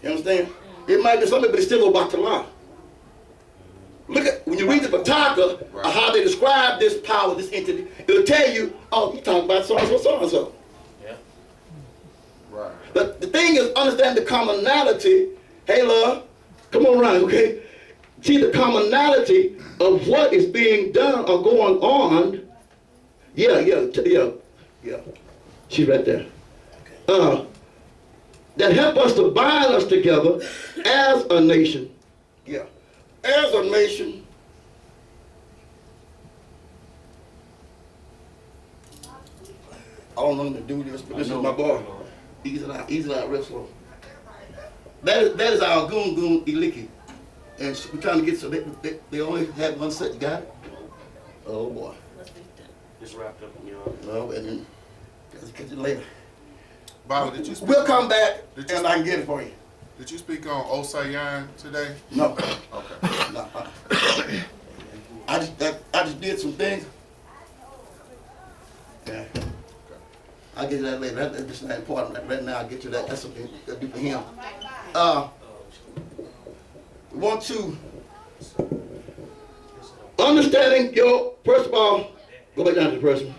You understand? It might be something, but it's still Obatala. Look at, when you read the Bataka, Right. how they describe this power, this entity, it'll tell you, oh, you're talking about so-and-so, so-and-so. Yeah. Right. But the thing is, understand the commonality. Hey, love, come on around, okay? See the commonality of what is being done or going on. Yeah. She's right there. That help us to bind us together as a nation. Yeah. As a nation. I don't know him to do this, but this is my boy. Ease it out real slow. That is our goon Iliki. And we're trying to get, so they only have one set. You got it? Oh boy. Must be done. Just wrapped up in your. No, and then, let's catch it later. Baba, did you speak? We'll come back Did you and I can get it for you. Did you speak on Osayan today? No. Okay. No. I just did some things. Yeah. I'll get you that later. That's not important. Right now I'll get you that. That's something to do for him. We want to Understanding your, first of all, go back down to the person.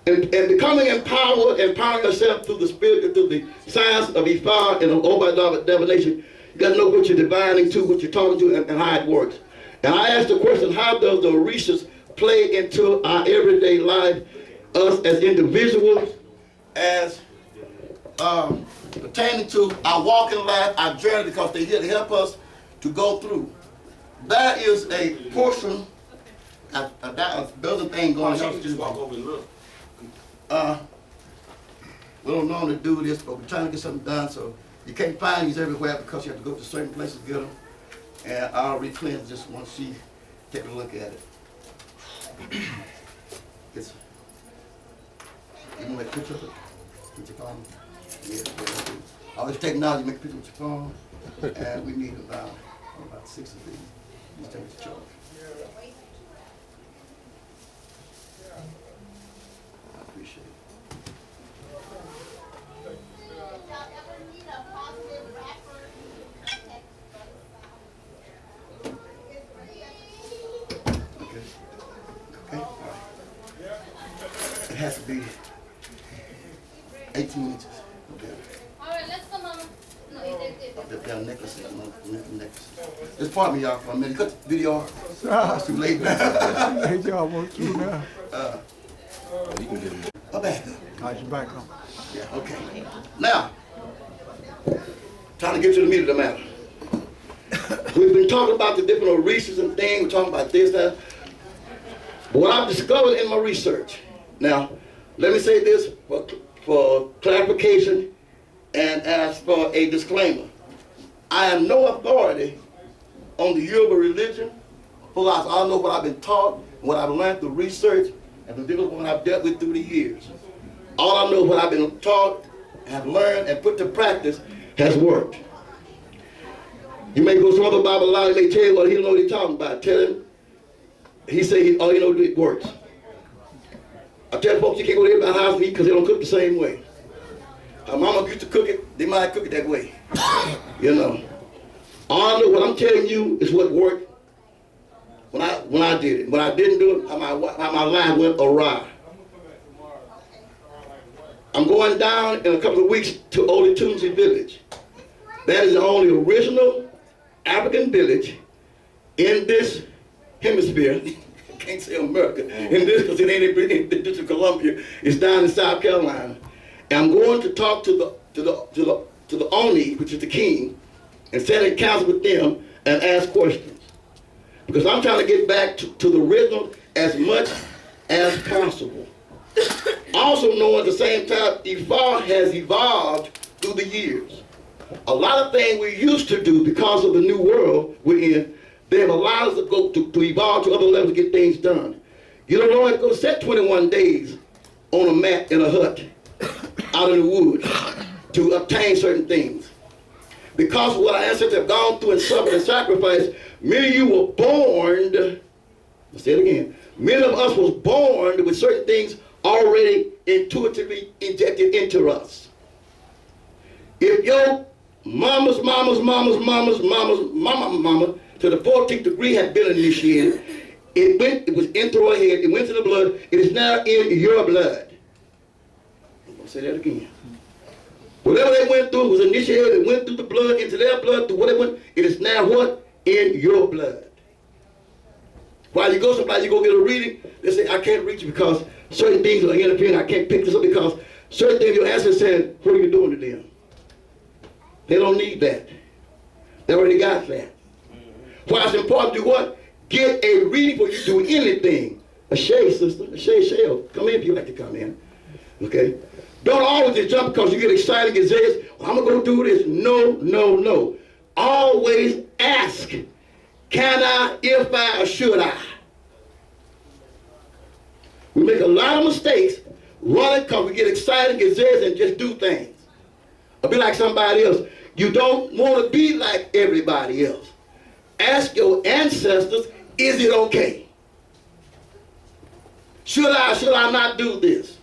And becoming empowered, empowering yourself through the spirit, through the science of ifa and of divination. You got to know what you're divining to, what you're talking to, and how it works. And I asked the question, how does the Orishas play into our everyday life, us as individuals, as pertaining to our walk in life, our journey, because they're here to help us to go through. That is a portion, a building thing going on. Just walk over and look. We don't normally do this, but we're trying to get something done, so you can't find these everywhere because you have to go to certain places to get them. And I'll re-cleanse just once she take a look at it. You want to make a picture of it with your phone? Yeah. Always technology, make a picture with your phone. And we need about 6 of these. Just take it to charge. I appreciate it. It has to be 18 inches. Okay. All right, let's go, Mama. No, They've got a necklace. Just pardon me, y'all, for a minute. Cut the video off. It's too late. Hey, y'all want to now? I'm back. How's your back on? Yeah, okay. Now, trying to get to the meat of the matter. We've been talking about the different Orishas and things. We're talking about this, that. But what I've discovered in my research, now, let me say this for clarification and as for a disclaimer. I am no authority on the Yoruba religion, philosophy. I know what I've been taught, what I've learned through research, and the different what I've dealt with through the years. All I know what I've been taught, have learned, and put to practice has worked. You may go to some other Bible law, he may tell you what he don't know what he's talking about. Tell him, he say all you know it works. I tell folks you can't go to everybody's house and eat because they don't cook the same way. Her mama used to cook it, they might cook it that way. You know. All I know, what I'm telling you is what worked when I did it. When I didn't do it, how my life went awry. I'm going down in a couple of weeks to Old Tunsi village. That is the only original African village in this hemisphere. I can't say America. In this, because it ain't in the District of Columbia. It's down in South Carolina. And I'm going to talk to the Oni, which is the king, and sit in council with them and ask questions. Because I'm trying to get back to the original as much as possible. Also knowing at the same time, Ifa has evolved through the years. A lot of things we used to do because of the new world we're in, they have allowed us to go to evolve to other levels to get things done. You don't know how to go set 21 days on a mat in a hut out in the woods to obtain certain things. Because of what our ancestors have gone through and suffered and sacrificed, many of you were born, I'll say it again, many of us was born with certain things already intuitively injected into us. If your mama to the 14th degree had been initiated, it was in through her head, it went to the blood, it is now in your blood. I'm going to say that again. Whatever they went through was initiated, it went through the blood, into their blood, through whatever, it is now what? In your blood. While you go someplace, you go get a reading, they say, I can't reach you because certain things are interfering, I can't pick this up because certain things your ancestors said, what are you doing to them? They don't need that. They already got that. Why it's important to do what? Get a reading before you do anything. A shade, sister, a shade. Come in if you like to come in. Okay? Don't always just jump because you get excited and say, well, I'm going to go do this. No. Always ask, can I, if I, or should I? We make a lot of mistakes running because we get excited, get zealous, and just do things. Or be like somebody else. You don't want to be like everybody else. Ask your ancestors, is it okay? Should I not do this?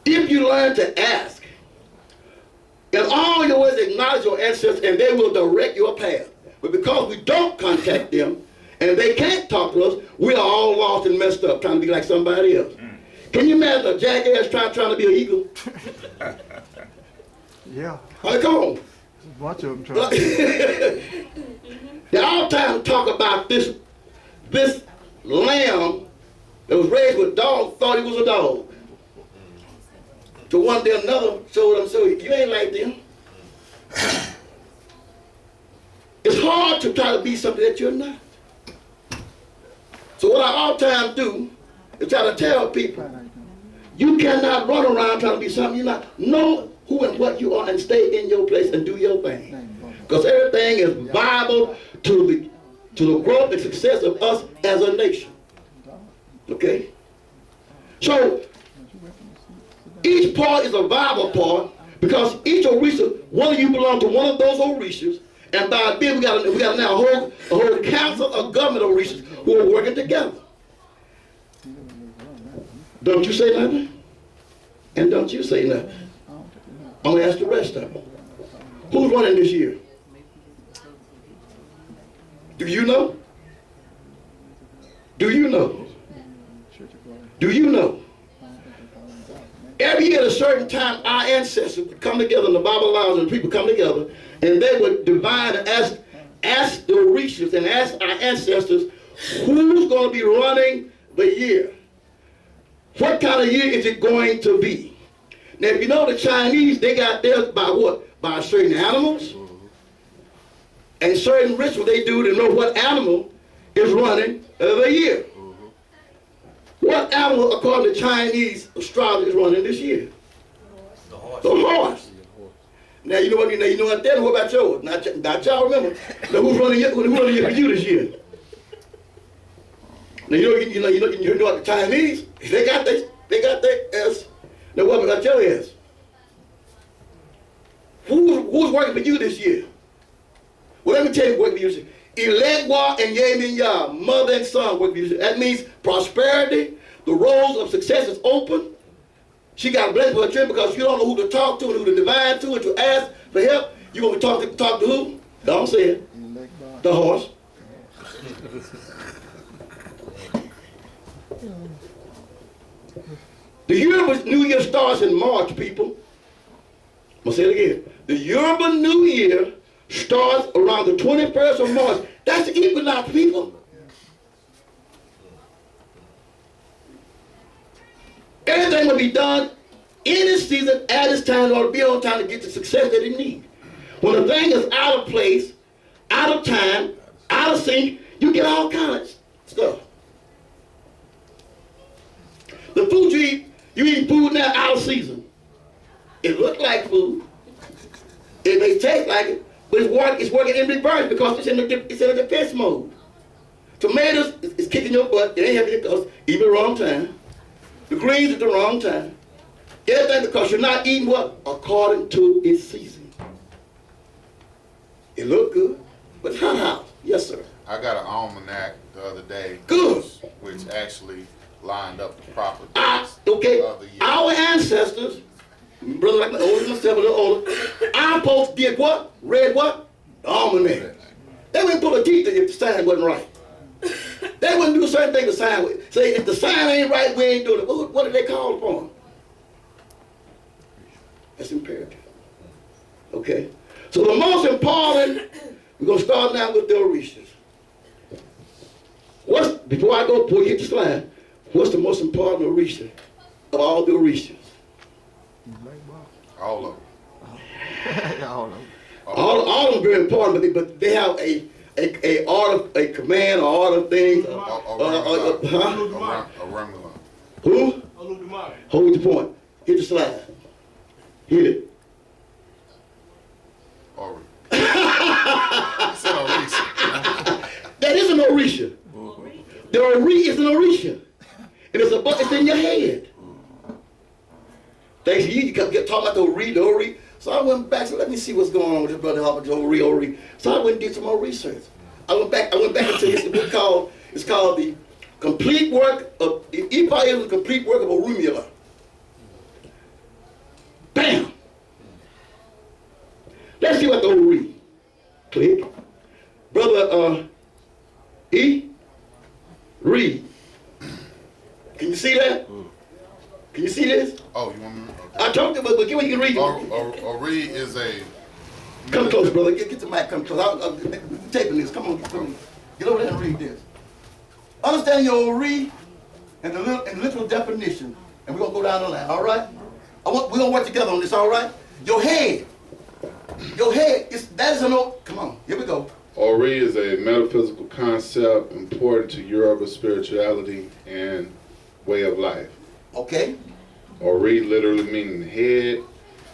If you learn to ask, in all your ways acknowledge your ancestors and they will direct your path. But because we don't contact them, and they can't talk to us, we are all lost and messed up trying to be like somebody else. Can you imagine a jackass trying to be an eagle? Yeah. All right, come on. There's a bunch of them trying. They all time talk about this lamb that was raised with dogs, thought he was a dog. So one day another showed them, so you ain't like them. It's hard to try to be something that you're not. So what I all time do is try to tell people, you cannot run around trying to be something you're not. Know who and what you are and stay in your place and do your thing. Because everything is viable to the growth and success of us as a nation. Okay? So, each part is a viable part because each Orisha, one of you belong to one of those Orishas, and by then we got now a whole council of government Orishas who are working together. Don't you say nothing? And don't you say nothing? I'm going to ask the rest of them. Who's running this year? Do you know? Do you know? Do you know? Every year at a certain time, our ancestors would come together, and the Bible allows and people come together, and they would divide and ask the Orishas and ask our ancestors, who's going to be running the year? What kind of year is it going to be? Now, if you know the Chinese, they got theirs by what? By certain animals and certain rituals they do to know what animal is running the year. What animal, according to Chinese astrology, is running this year? The horse. The horse. Now you know what? You know what? Then what about yours? Not y'all remember. Now who's running for you this year? Now you know what the Chinese? They got their S. Now what about your S? Who's working for you this year? Well, let me tell you what working for you this year. Elegwa and Yemin Yah, mother and son work for you. That means prosperity. The roads of success is open. She got a blessing for her children because you don't know who to talk to and who to divine to and to ask for help. You want to talk to who? Don't say it. The horse. The Yoruba New Year starts in March, people. I'm going to say it again. The Yoruba New Year starts around the 21st of March. That's the equinox, people. Everything will be done in this season, at this time, or to be on time to get the success that it needs. When a thing is out of place, out of time, out of sync, you get all kinds of stuff. The food you eat food now out of season. It looks like food. It may taste like it, but it's working in reverse because it's in a defense mode. Tomatoes is kicking your butt. It ain't having because even the wrong time. The greens at the wrong time. Everything because you're not eating what? According to its season. It look good, but it's hot house. Yes, sir. I got an almanac the other day. Good. Which actually lined up the proper dates okay. of the year. Our ancestors, brother like my older, myself a little older, our folks did what? Read what? The almanac. They wouldn't pull a teeth if the sign wasn't right. They wouldn't do certain things the sign would. Say, if the sign ain't right, we ain't doing it. What did they call upon? That's imperative. Okay? So the most important, we're going to start now with the Orishas. Before we get the slide, what's the most important Orisha of all the Orishas? All of them. All of them are very important, but they have a order, a command, or order of things. Who? Hold the point. Hit the slide. Hit it. That is an Orisha. The Ori is an Orisha. And it's in your head. Thanks to you kept talking about the Ori. So I went back, so let me see what's going on with this brother Harper, Ori. So I went and did some more research. I went back into his book called The Complete Work of ifa6, the Complete Work of Orunmila. Bam! Let's see what the Ori. Click. Brother read. Can you see that? Can you see this? Oh, you want me? I talked about, but you can read it. Ori is a. Come close, brother. Get the mic. Come close. I'm taping this. Come on. Get over there and read this. Understand your Ori and the literal definition, and we're gonna go down the line. All right? We're gonna work together on this. All right? Your head. That is a no. Come on. Here we go. Ori is a metaphysical concept important to Yoruba spirituality and way of life. Okay. Ori literally meaning head,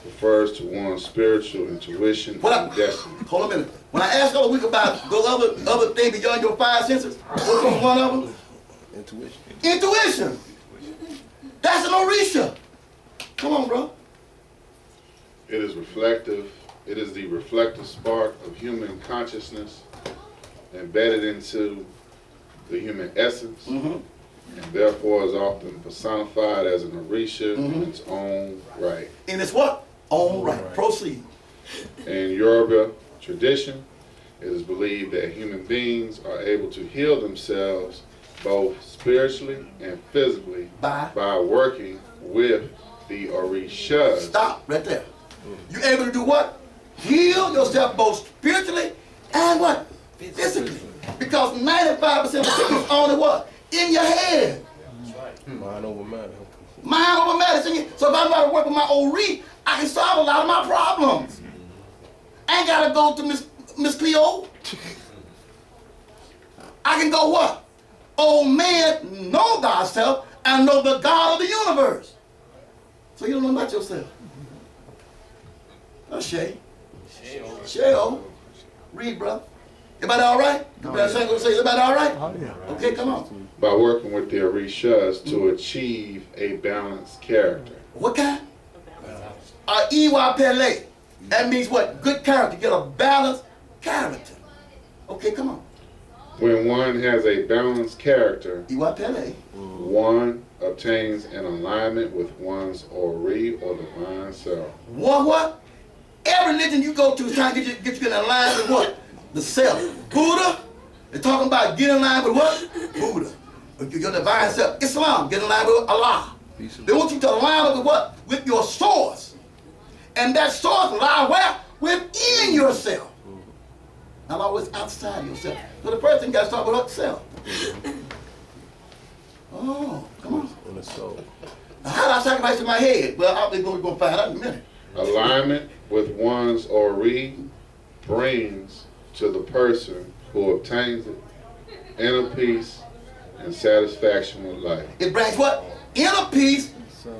refers to one's spiritual intuition and destiny. Hold on a minute. When I asked all week about those other things beyond your five senses, what was one of them? Intuition. That's an Orisha. Come on, bro. It is reflective. It is the reflective spark of human consciousness embedded into the human essence, and therefore is often personified as an Orisha in its own right. In its what? Own right. Proceed. In Yoruba tradition, it is believed that human beings are able to heal themselves both spiritually and physically by working with the Orishas. Stop right there. You're able to do what? Heal yourself both spiritually and what? Physically. Because 95% of the sickness is only what? In your head. That's right. Mind over matter. Mind over matter. So if I know how to work with my Ori, I can solve a lot of my problems. I ain't got to go to Miss Cleo. I can go what? Oh man, know thyself and know the God of the universe. So you don't know about yourself. Oh, Shay. Sheo. Read, brother. Everybody all right? Say, everybody all right? Oh, yeah. Okay, come on. By working with the Orishas to achieve a balanced character. What kind? Iwa Pele. That means what? Good character. Get a balanced character. Okay, come on. When one has a balanced character, Iwa Pele. One obtains an alignment with one's Ori or divine self. What? Every religion you go to is trying to get you in line with what? The self. Buddha, they're talking about getting in line with what? Buddha. Your divine self. Islam, get in line with Allah. They want you to align up with what? With your source. And that source lies where? Within yourself. Not always outside yourself. So the first thing you got to start with yourself. Oh, come on. In the soul. Now, how do I sacrifice in my head? Well, we're going to find out in a minute. Alignment with one's Ori brings to the person who obtains it inner peace and satisfaction with life. It brings what? Inner peace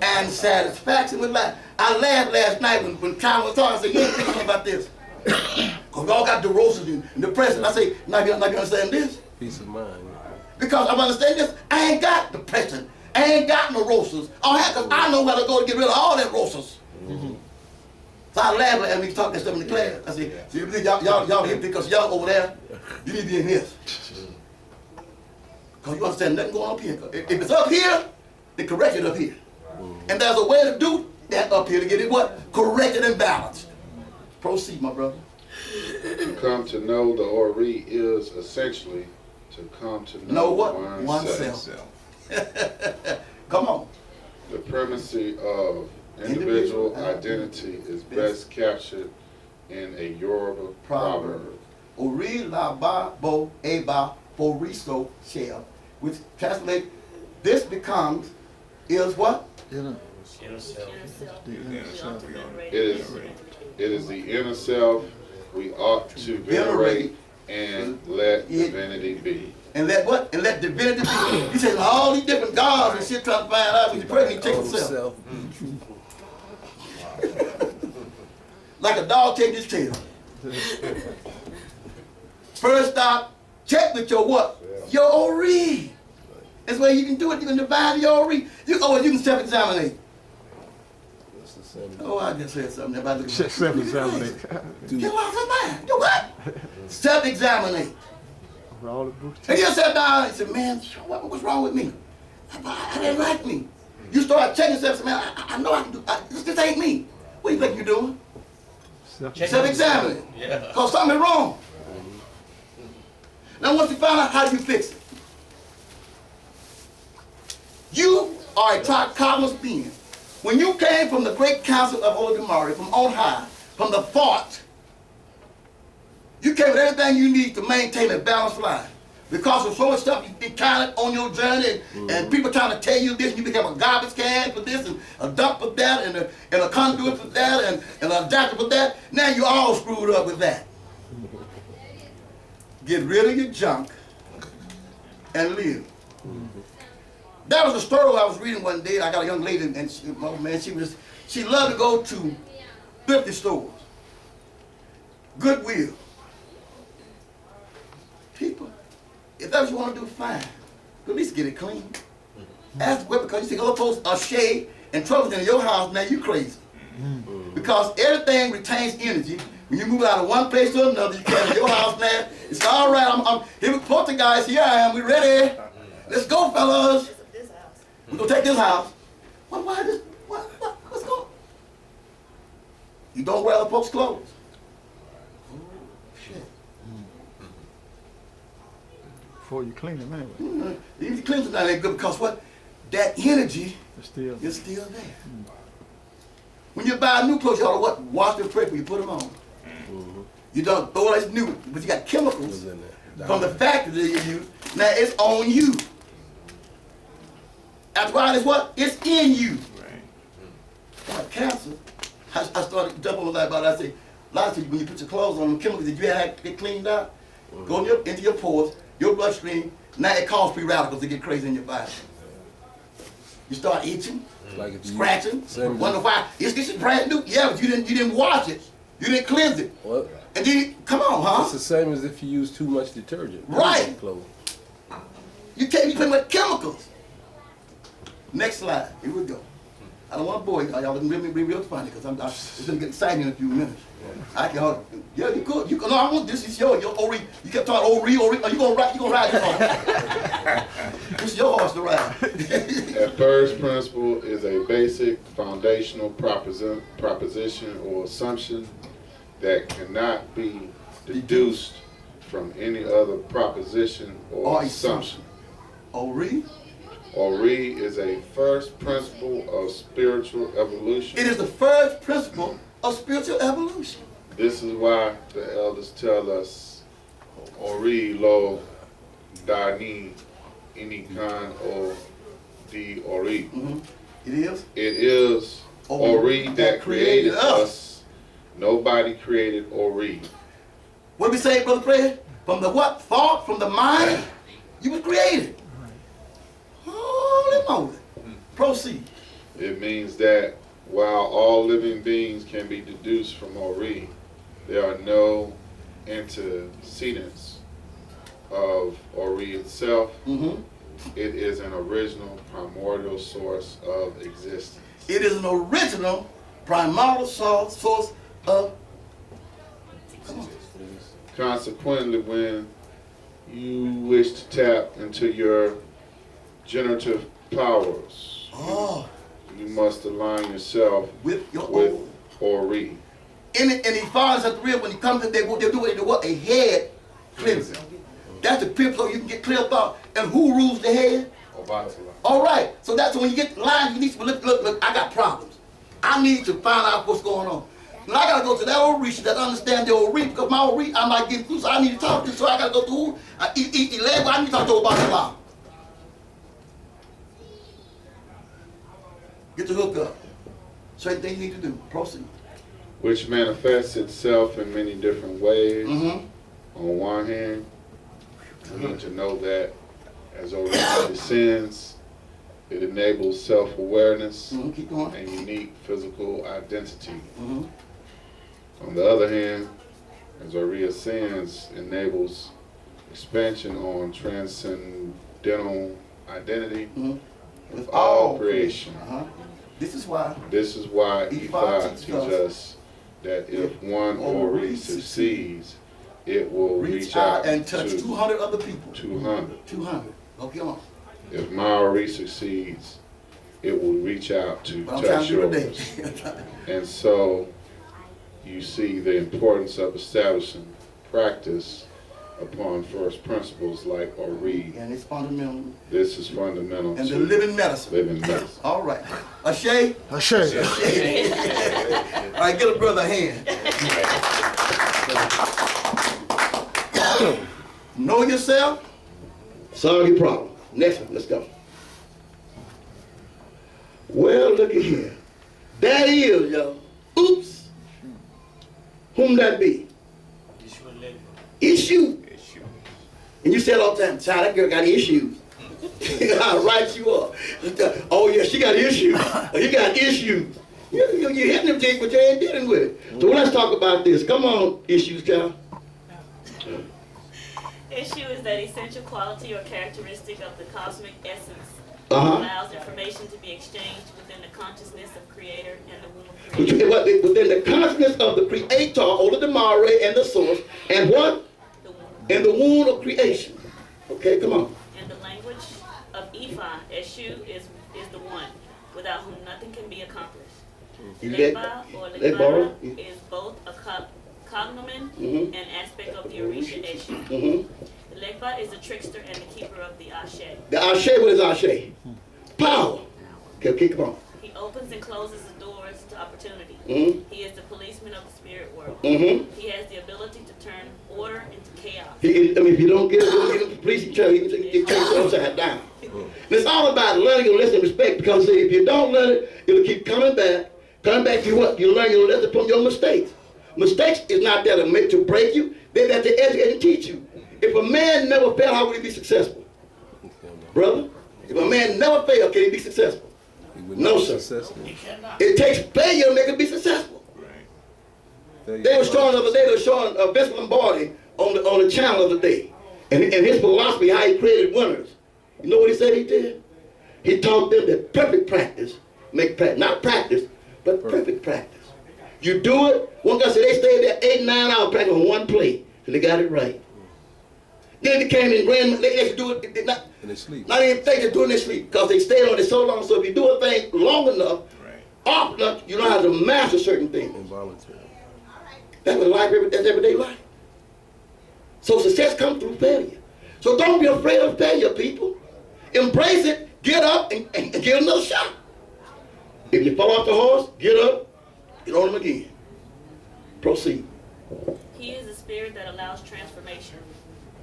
and satisfaction with life. I laughed last night when Kyle was talking. I said, you ain't thinking about this. Because we all got neurosis and depression. I say, now you understand this? Peace of mind. Because I understand this. I ain't got depression. I ain't got neurosis. Because I know where to go to get rid of all that neurosis. So I laughed at when we talking that stuff in the class. I said, y'all here because y'all over there, you need to be in this. Because you understand nothing going on up here. If it's up here, then correct it up here. And there's a way to do that up here to get it what? Corrected and balanced. Proceed, my brother. To come to know the Ori is essentially to come to know what? oneself. Come on. The primacy of individual identity is best captured in a Yoruba proverb. Ori la ba bo eba foriso shell, which translates, this becomes, is what? It is the inner self we ought to venerate and let divinity be. And let what? And let divinity be. He says all these different gods and shit trying to find out when you pray, he takes himself. Like a dog taking his tail. First stop, check with your what? Your Ori. That's where you can do it. You can divide your Ori. You can self-examine. Oh, I just said something about the Self-examinate. You what? Self-examinate. And you sat down and said, man, what's wrong with me? I didn't like me. You start checking yourself and say, man, I know I can do this ain't me. What do you think you're doing? Self-examining. Yeah. Because something is wrong. Now once you find out, how do you fix it? You are a cosmos being. When you came from the great council of Odemari, from on high, from the fort, you came with everything you need to maintain a balanced life. Because of so much stuff you encountered on your journey, and people trying to tell you this, you become a garbage can for this, and a dump for that, and a conduit for that, and a adapter for that. Now you're all screwed up with that. Get rid of your junk and live. That was a story I was reading one day. I got a young lady, and she, oh man, she loved to go to thrifty stores, Goodwill. People, if that's what you want to do, fine. But at least get it clean. Ask the because you see other folks are shade and trouble in your house, now you crazy. Because everything retains energy. When you move out of one place to another, you come to your house now. It's all right. I'm here with the guys. Here I am. We ready? Let's go, fellas. We're gonna take this house. Why this? What's going on? You don't wear other folks' clothes. Shit. Before you clean them anyway. Even if you clean them, that ain't good because what? That energy It's still is still there. When you buy new clothes, you ought to what? Wash them first before you put them on. You don't throw it as new, but you got chemicals from the factory that you use. Now it's on you. After a while, it's what? It's in you. Like cancer, I started jumping on that about it. I say, a lot of times when you put your clothes on, the chemicals that you had to get cleaned out, go into your pores, your bloodstream. Now it causes free radicals to get crazy in your body. You start itching, scratching, wonder why. It's brand new. Yeah, but you didn't wash it. You didn't cleanse it. What? And then, come on, huh? It's the same as if you use too much detergent. Right. Clothes. You can't be playing with chemicals. Next slide. Here we go. I don't want to bore you. Y'all can be real funny because it's going to get exciting in a few minutes. I can. Yeah, you could. You can. No, I want this. Is your Ori. You kept talking Ori. Are you gonna ride? You gonna ride this horse? This is your horse to ride. That first principle is a basic foundational proposition or assumption that cannot be deduced from any other proposition or assumption. Ori? Ori is a first principle of spiritual evolution. It is the first principle of spiritual evolution. This is why the elders tell us, Ori lo dani inikan o di Ori. It is? It is Ori that created us. Nobody created Ori. What do we say, Brother Fred? From the what? Thought? From the mind? You were created. Holy moly. Proceed. It means that while all living beings can be deduced from Ori, there are no antecedents of Ori itself. It is an original primordial source of existence. It is an original primordial source of. Consequently, when you wish to tap into your generative powers, you must align yourself with Ori. And he finds at the real when he comes in, they do what? A head cleansing. That's the pip so you can get clear thought. And who rules the head? All right. So that's when you get lines, you need to look, I got problems. I need to find out what's going on. And I got to go to that old reach that understand the old reach because my old reach, I'm not getting through, so I need to talk to. So I got to go through, I need to talk to about the law. Get the hook up. Certain things you need to do. Proceed. Which manifests itself in many different ways. On one hand, you need to know that as Ori descends, it enables self-awareness and unique physical identity. On the other hand, as Ori ascends, enables expansion on transcendental identity with all creation. This is why ifa6 teaches us that if one Ori succeeds, it will reach out and touch 200 other people. 200. Okay, on. If my Ori succeeds, it will reach out to touch yours. And so you see the importance of establishing practice upon first principles like Ori. And it's fundamental. This is fundamental And to the living medicine. living medicine. All right. Ashay? Ashay. All right, get a brother a hand. Know yourself, solve your problem. Next one, let's go. Well, look at here. That is, y'all. Oops. Whom that be? Issue. And you said all the time, child, that girl got issues. I'll write you up. Oh yeah, she got issues. Oh, you got issues. You're hitting them things, but you ain't dealing with it. So let's talk about this. Come on, issues, Cal. Issue is that essential quality or characteristic of the cosmic essence allows information to be exchanged within the consciousness of Creator and the womb of Creator. Within the consciousness of the Creator, Ola Demare, and the source, and what? In the womb of creation. Okay, come on. In the language of ifa, Eshu is the one, without whom nothing can be accomplished. Legba or Legbara is both a cognomen and aspect of the Orisha Eshu. Legba is the trickster and the keeper of the Ashe. The Ashe, what is Ashe? Power. Okay, come on. He opens and closes the doors to opportunity. He is the policeman of the spirit world. He has the ability to turn order into chaos. If you don't get the police, he turns it upside down. And it's all about learning your lesson and respect, because see, if you don't learn it, it'll keep coming back to what? You learn your lesson from your mistakes. Mistakes is not there to break you, they're there to educate and teach you. If a man never failed, how would he be successful? Brother, if a man never failed, can he be successful? No, sir. It takes failure to make him be successful. They were showing the other day, Vince Lombardi on the channel of the day. And his philosophy, how he created winners. You know what he said he did? He taught them that perfect practice make practice. Not practice, but perfect practice. You do it. One guy said they stayed there 8, 9 hours practicing on one play, and they got it right. Then they came in grand, they should do it, not even think they're doing their sleep, because they stayed on it so long. So if you do a thing long enough, often enough, you know how to master certain things. Involuntary. That's what life, that's everyday life. So success comes through failure. So don't be afraid of failure, people. Embrace it, get up, and get another shot. If you fall off the horse, get up, get on him again. Proceed. He is a spirit that allows transformation.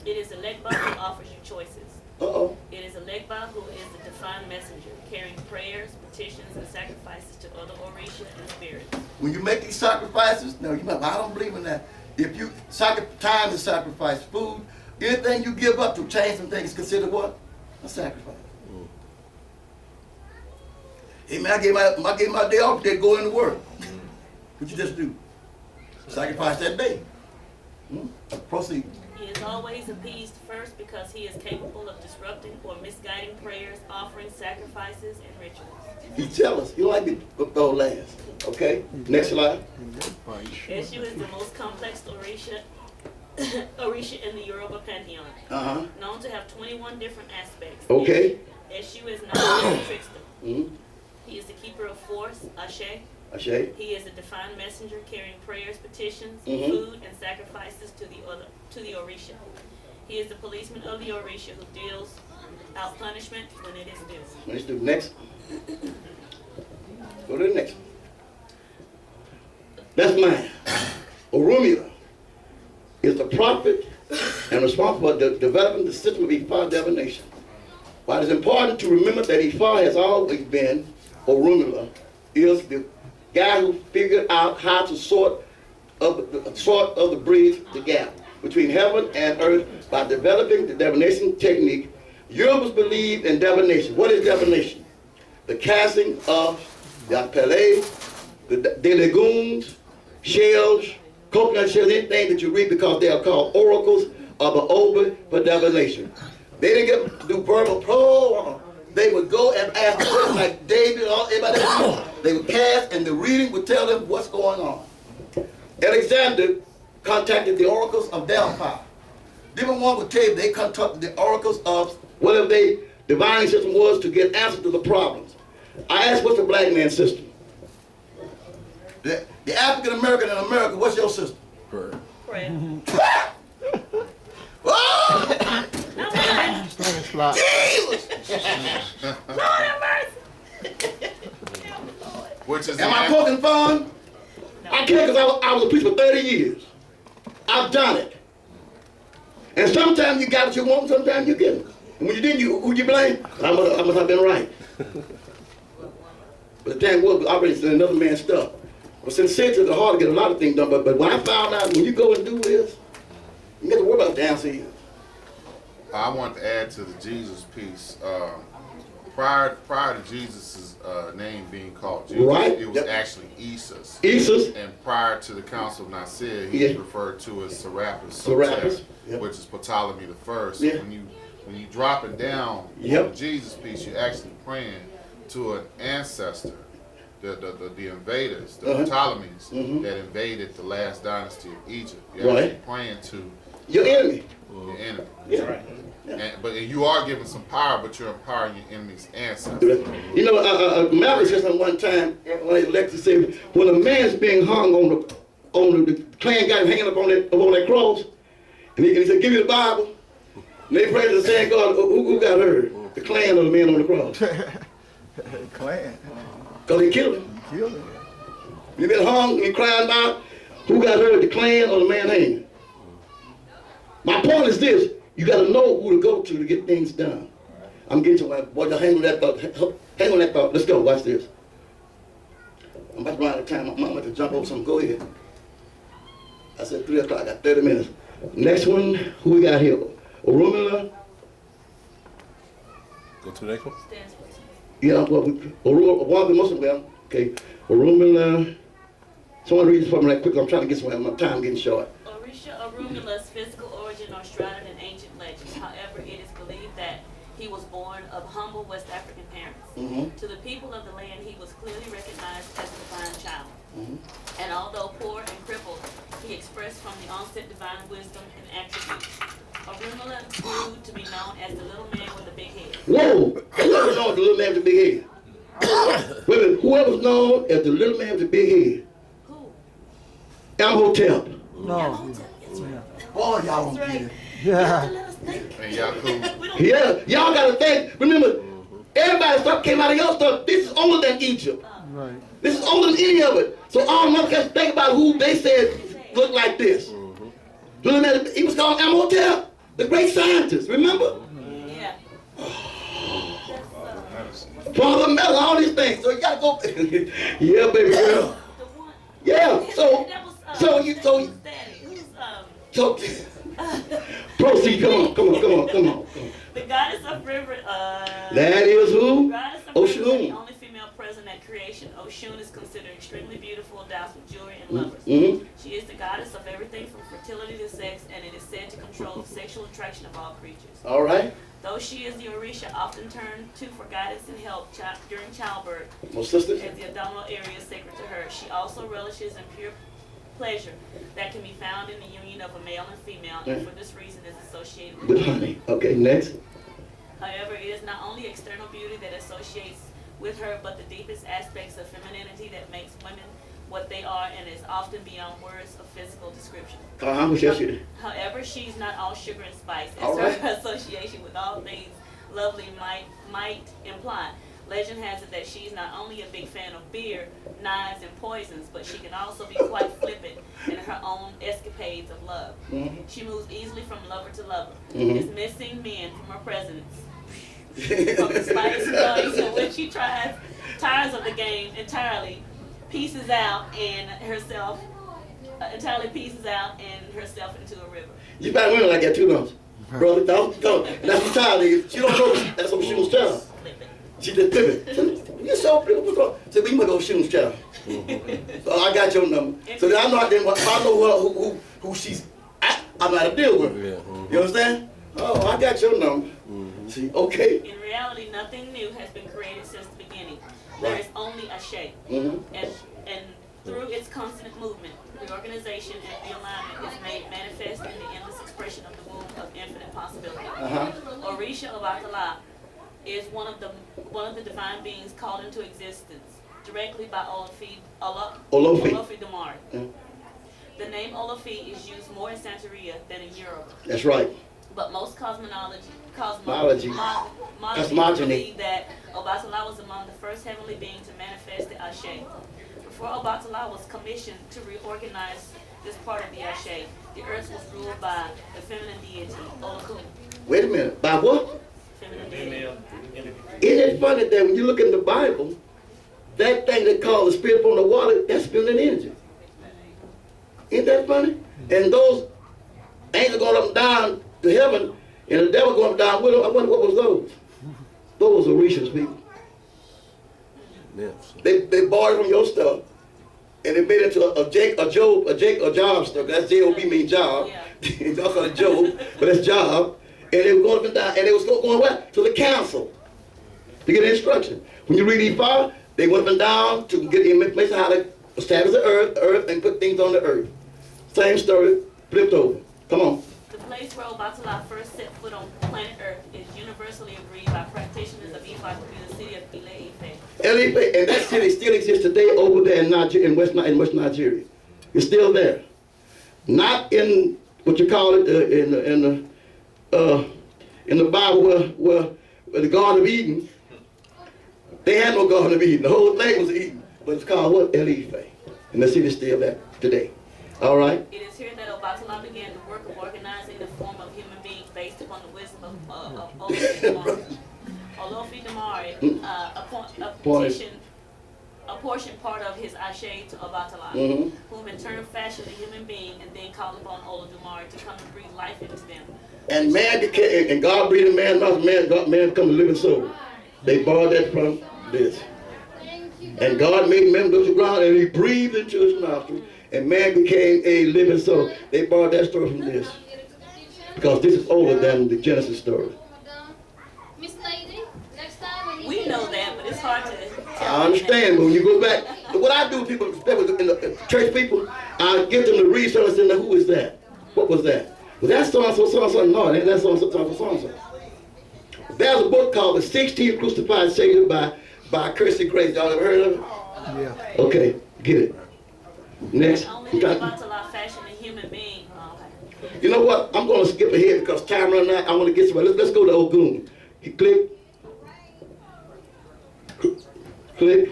It is a Legba who offers you choices. It is a Legba who is the divine messenger, carrying prayers, petitions, and sacrifices to other Orishas and spirits. When you make these sacrifices, no, I don't believe in that. If you time is sacrifice, food, anything you give up to change some things is considered what? A sacrifice. Hey man, I gave my day off to go into work. What you just do? Sacrifice that day. Proceed. He is always appeased first because he is capable of disrupting or misguiding prayers, offerings, sacrifices, and rituals. He's jealous. He don't like to go last. Okay? Next slide. Eshu is the most complex Orisha in the Yoruba pantheon. Known to have 21 different aspects. Okay. Eshu is not a trickster. He is the keeper of force, Ashe. Ashe. He is a divine messenger carrying prayers, petitions, food, and sacrifices to the Orisha. He is the policeman of the Orisha who deals out punishment when it is due. Let's do next. Go to the next one. That's mine. Orumila is the prophet and responsible for developing the system of Ifa divination. While it's important to remember that Ifa has always been, Orumila is the guy who figured out how to sort of the bridge, the gap between heaven and earth by developing the divination technique. Yorubas believe in divination. What is divination? The casting of the apele, the legumes, shells, coconut shells, anything that you read, because they are called oracles of the open for divination. They didn't get to do verbal pro. They would go and ask questions like David, everybody else. They would cast, and the reading would tell them what's going on. Alexander contacted the oracles of Delphi. Different one would tell you they contacted the oracles of whatever their divine system was to get answers to the problems. I asked, what's the black man's system? The African American in America, what's your system? Prayer. Oh, Slinging slot. Lord have mercy. Which is Am I poking fun? I can't, because I was a preacher for 30 years. I've done it. And sometimes you got what you want, sometimes you get it. And when you didn't, who you blame? I must have been right. But the thing was, I already said another man's stuff. But sincerity is hard to get a lot of things done. But when I found out, when you go and do this, you got to worry about downstairs. I want to add to the Jesus piece. Prior to Jesus' name being called Jesus, right. It was actually ifa6. ifa6. And prior to the Council of Nicaea, he was referred to as Serapis, which is Ptolemy the First. Yeah. When you drop it down on the Jesus piece, you're actually praying to an ancestor, the invaders, the Ptolemies that invaded the last dynasty of Egypt. You're actually praying to your enemy. Your enemy. Yeah. Right. But you are given some power, but you're empowering your enemy's ancestors. You know, Malcolm said something one time when he lectured, said, when a man's being hung on the clan got him hanging up on that cross, and he said, give me the Bible. And they prayed to the same God, who got hurt? The clan or the man on the cross? Clan. Because he killed him. Killed him. You been hung, you crying out, who got hurt, the clan or the man hanging? My point is this, you got to know who to go to get things done. I'm getting to my boy, hang on that thought. Hang on that thought. Let's go. Watch this. I'm about to run out of time. I'm about to jump over something. Go ahead. I said 3 o'clock. I got 30 minutes. Next one, who we got here? Orumila. Go to the next one. Yeah, well, Muslim, well, okay. Orumila. Someone read this for me right quick. I'm trying to get somewhere. My time getting short. Orumila's physical origin are shrouded in ancient legends. However, it is believed that he was born of humble West African parents. To the people of the land, he was clearly recognized as a divine child. And although poor and crippled, he expressed from the onset divine wisdom and attributes. Orumila grew to be known as the little man with the big head. Whoa! Whoever's known as the little man with the big head? Wait a minute. Whoever's known as the little man with the big head? Who? Amhotep. No. Boy, y'all don't get it. Yeah. And Yakub. Yeah, y'all got to think. Remember, everybody's stuff came out of your stuff. This is older than Egypt. Right. This is older than any of it. So all motherfuckers think about who they said looked like this. Little man, he was called Amhotep, the great scientist. Remember? Yeah. Father Metal, all these things. So you gotta go. Yeah, baby girl. Yeah. Proceed. Come on. The goddess of river. That is who? Goddess of rivers, Oshun. the only female present at creation. Oshun is considered extremely beautiful, endowed with jewelry and lovers. She is the goddess of everything from fertility to sex, and it is said to control the sexual attraction of all creatures. All right. Though she is the Orisha often turned to for guidance and help during childbirth, My sisters. as the abdominal area is sacred to her, she also relishes in pure pleasure that can be found in the union of a male and female, and for this reason is associated With honey. Okay, next. However, it is not only external beauty that associates with her, but the deepest aspects of femininity that makes women what they are and is often beyond words of physical description. However, she's not all sugar and spice, as her association with all things lovely might imply. Legend has it that she's not only a big fan of beer, knives, and poisons, but she can also be quite flippant in her own escapades of love. She moves easily from lover to lover, dismissing men from her presence. From the slightest noise in which she tires of the game entirely, pieces out and herself into a river. You find women like that too, don't you? Brother, don't. That's the child is. She don't know that's what she was child. She just flipping. You're so beautiful. So we must go shoot child. So I got your number. So I know if I know who she's I'm not to deal with her. You understand? Oh, I got your number. See, okay. In reality, nothing new has been created since the beginning. There is only a shape. And through its constant movement, reorganization and realignment is made manifest in the endless expression of the womb of infinite possibility. Orisha of Akala is one of the divine beings called into existence directly by Olofi Damari. The name Olofi is used more in Santeria than in Europe. That's right. But most Cosmology. cosmologists believe that Obatala was among the first heavenly beings to manifest the Ashe. Before Obatala was commissioned to reorganize this part of the Ashe, the earth was ruled by the feminine deity, Olokun. Wait a minute. By what? Feminine deity. Isn't it funny that when you look in the Bible, that thing they call the spirit from the water, that's feminine energy. Isn't that funny? And those angels going up and down to heaven, and the devil going down with them, I wonder what was those? Those were Orisha's people. Yes. They borrowed from your stuff, and they made it into a job stuff. That's J-O-B means job. Yeah. Y'all call it Job, but that's job. And they were going up and down, and they were still going what? To the council to get instruction. When you read ifa, they went up and down to get the information how to establish the earth, and put things on the earth. Same story, flipped over. Come on. The place where Obatala first set foot on planet Earth is universally agreed by practitioners of ifa to be the city of Ile-Ife. And that city still exists today over there in Nigeria, in West Nigeria. It's still there. Not in what you call it in the Bible where the Garden of Eden. They had no Garden of Eden. The whole thing was Eden, but it's called what? Ile-Ife, and the city's still there today. All right. It is here that Obatala began the work of organizing the form of human beings based upon the wisdom of Olofi Damari, apportioned part of his Ashe to Obatala, whom in turn fashioned a human being and then called upon Olodumare to come and breathe life into them. And man became, and God breathed man, not man become a living soul. They borrowed that from this. And God made man go to the ground and he breathed into his nostril, and man became a living soul. They borrowed that story from this. Because this is older than the Genesis story. We know that, but it's hard to tell. I understand, but when you go back, what I do with people, in the church people, I get them to read something and say, who is that? What was that? Well, that's so-and-so, so-and-so. No, that's so-and-so, so-and-so. There's a book called The 16 Crucified Savior by Kirsty Grace. Y'all ever heard of it? Yeah. Okay, get it. Next. Only Obatala fashioned a human being. You know what? I'm going to skip ahead because time running out. I want to get somewhere. Let's go to Ogun. He click. Click.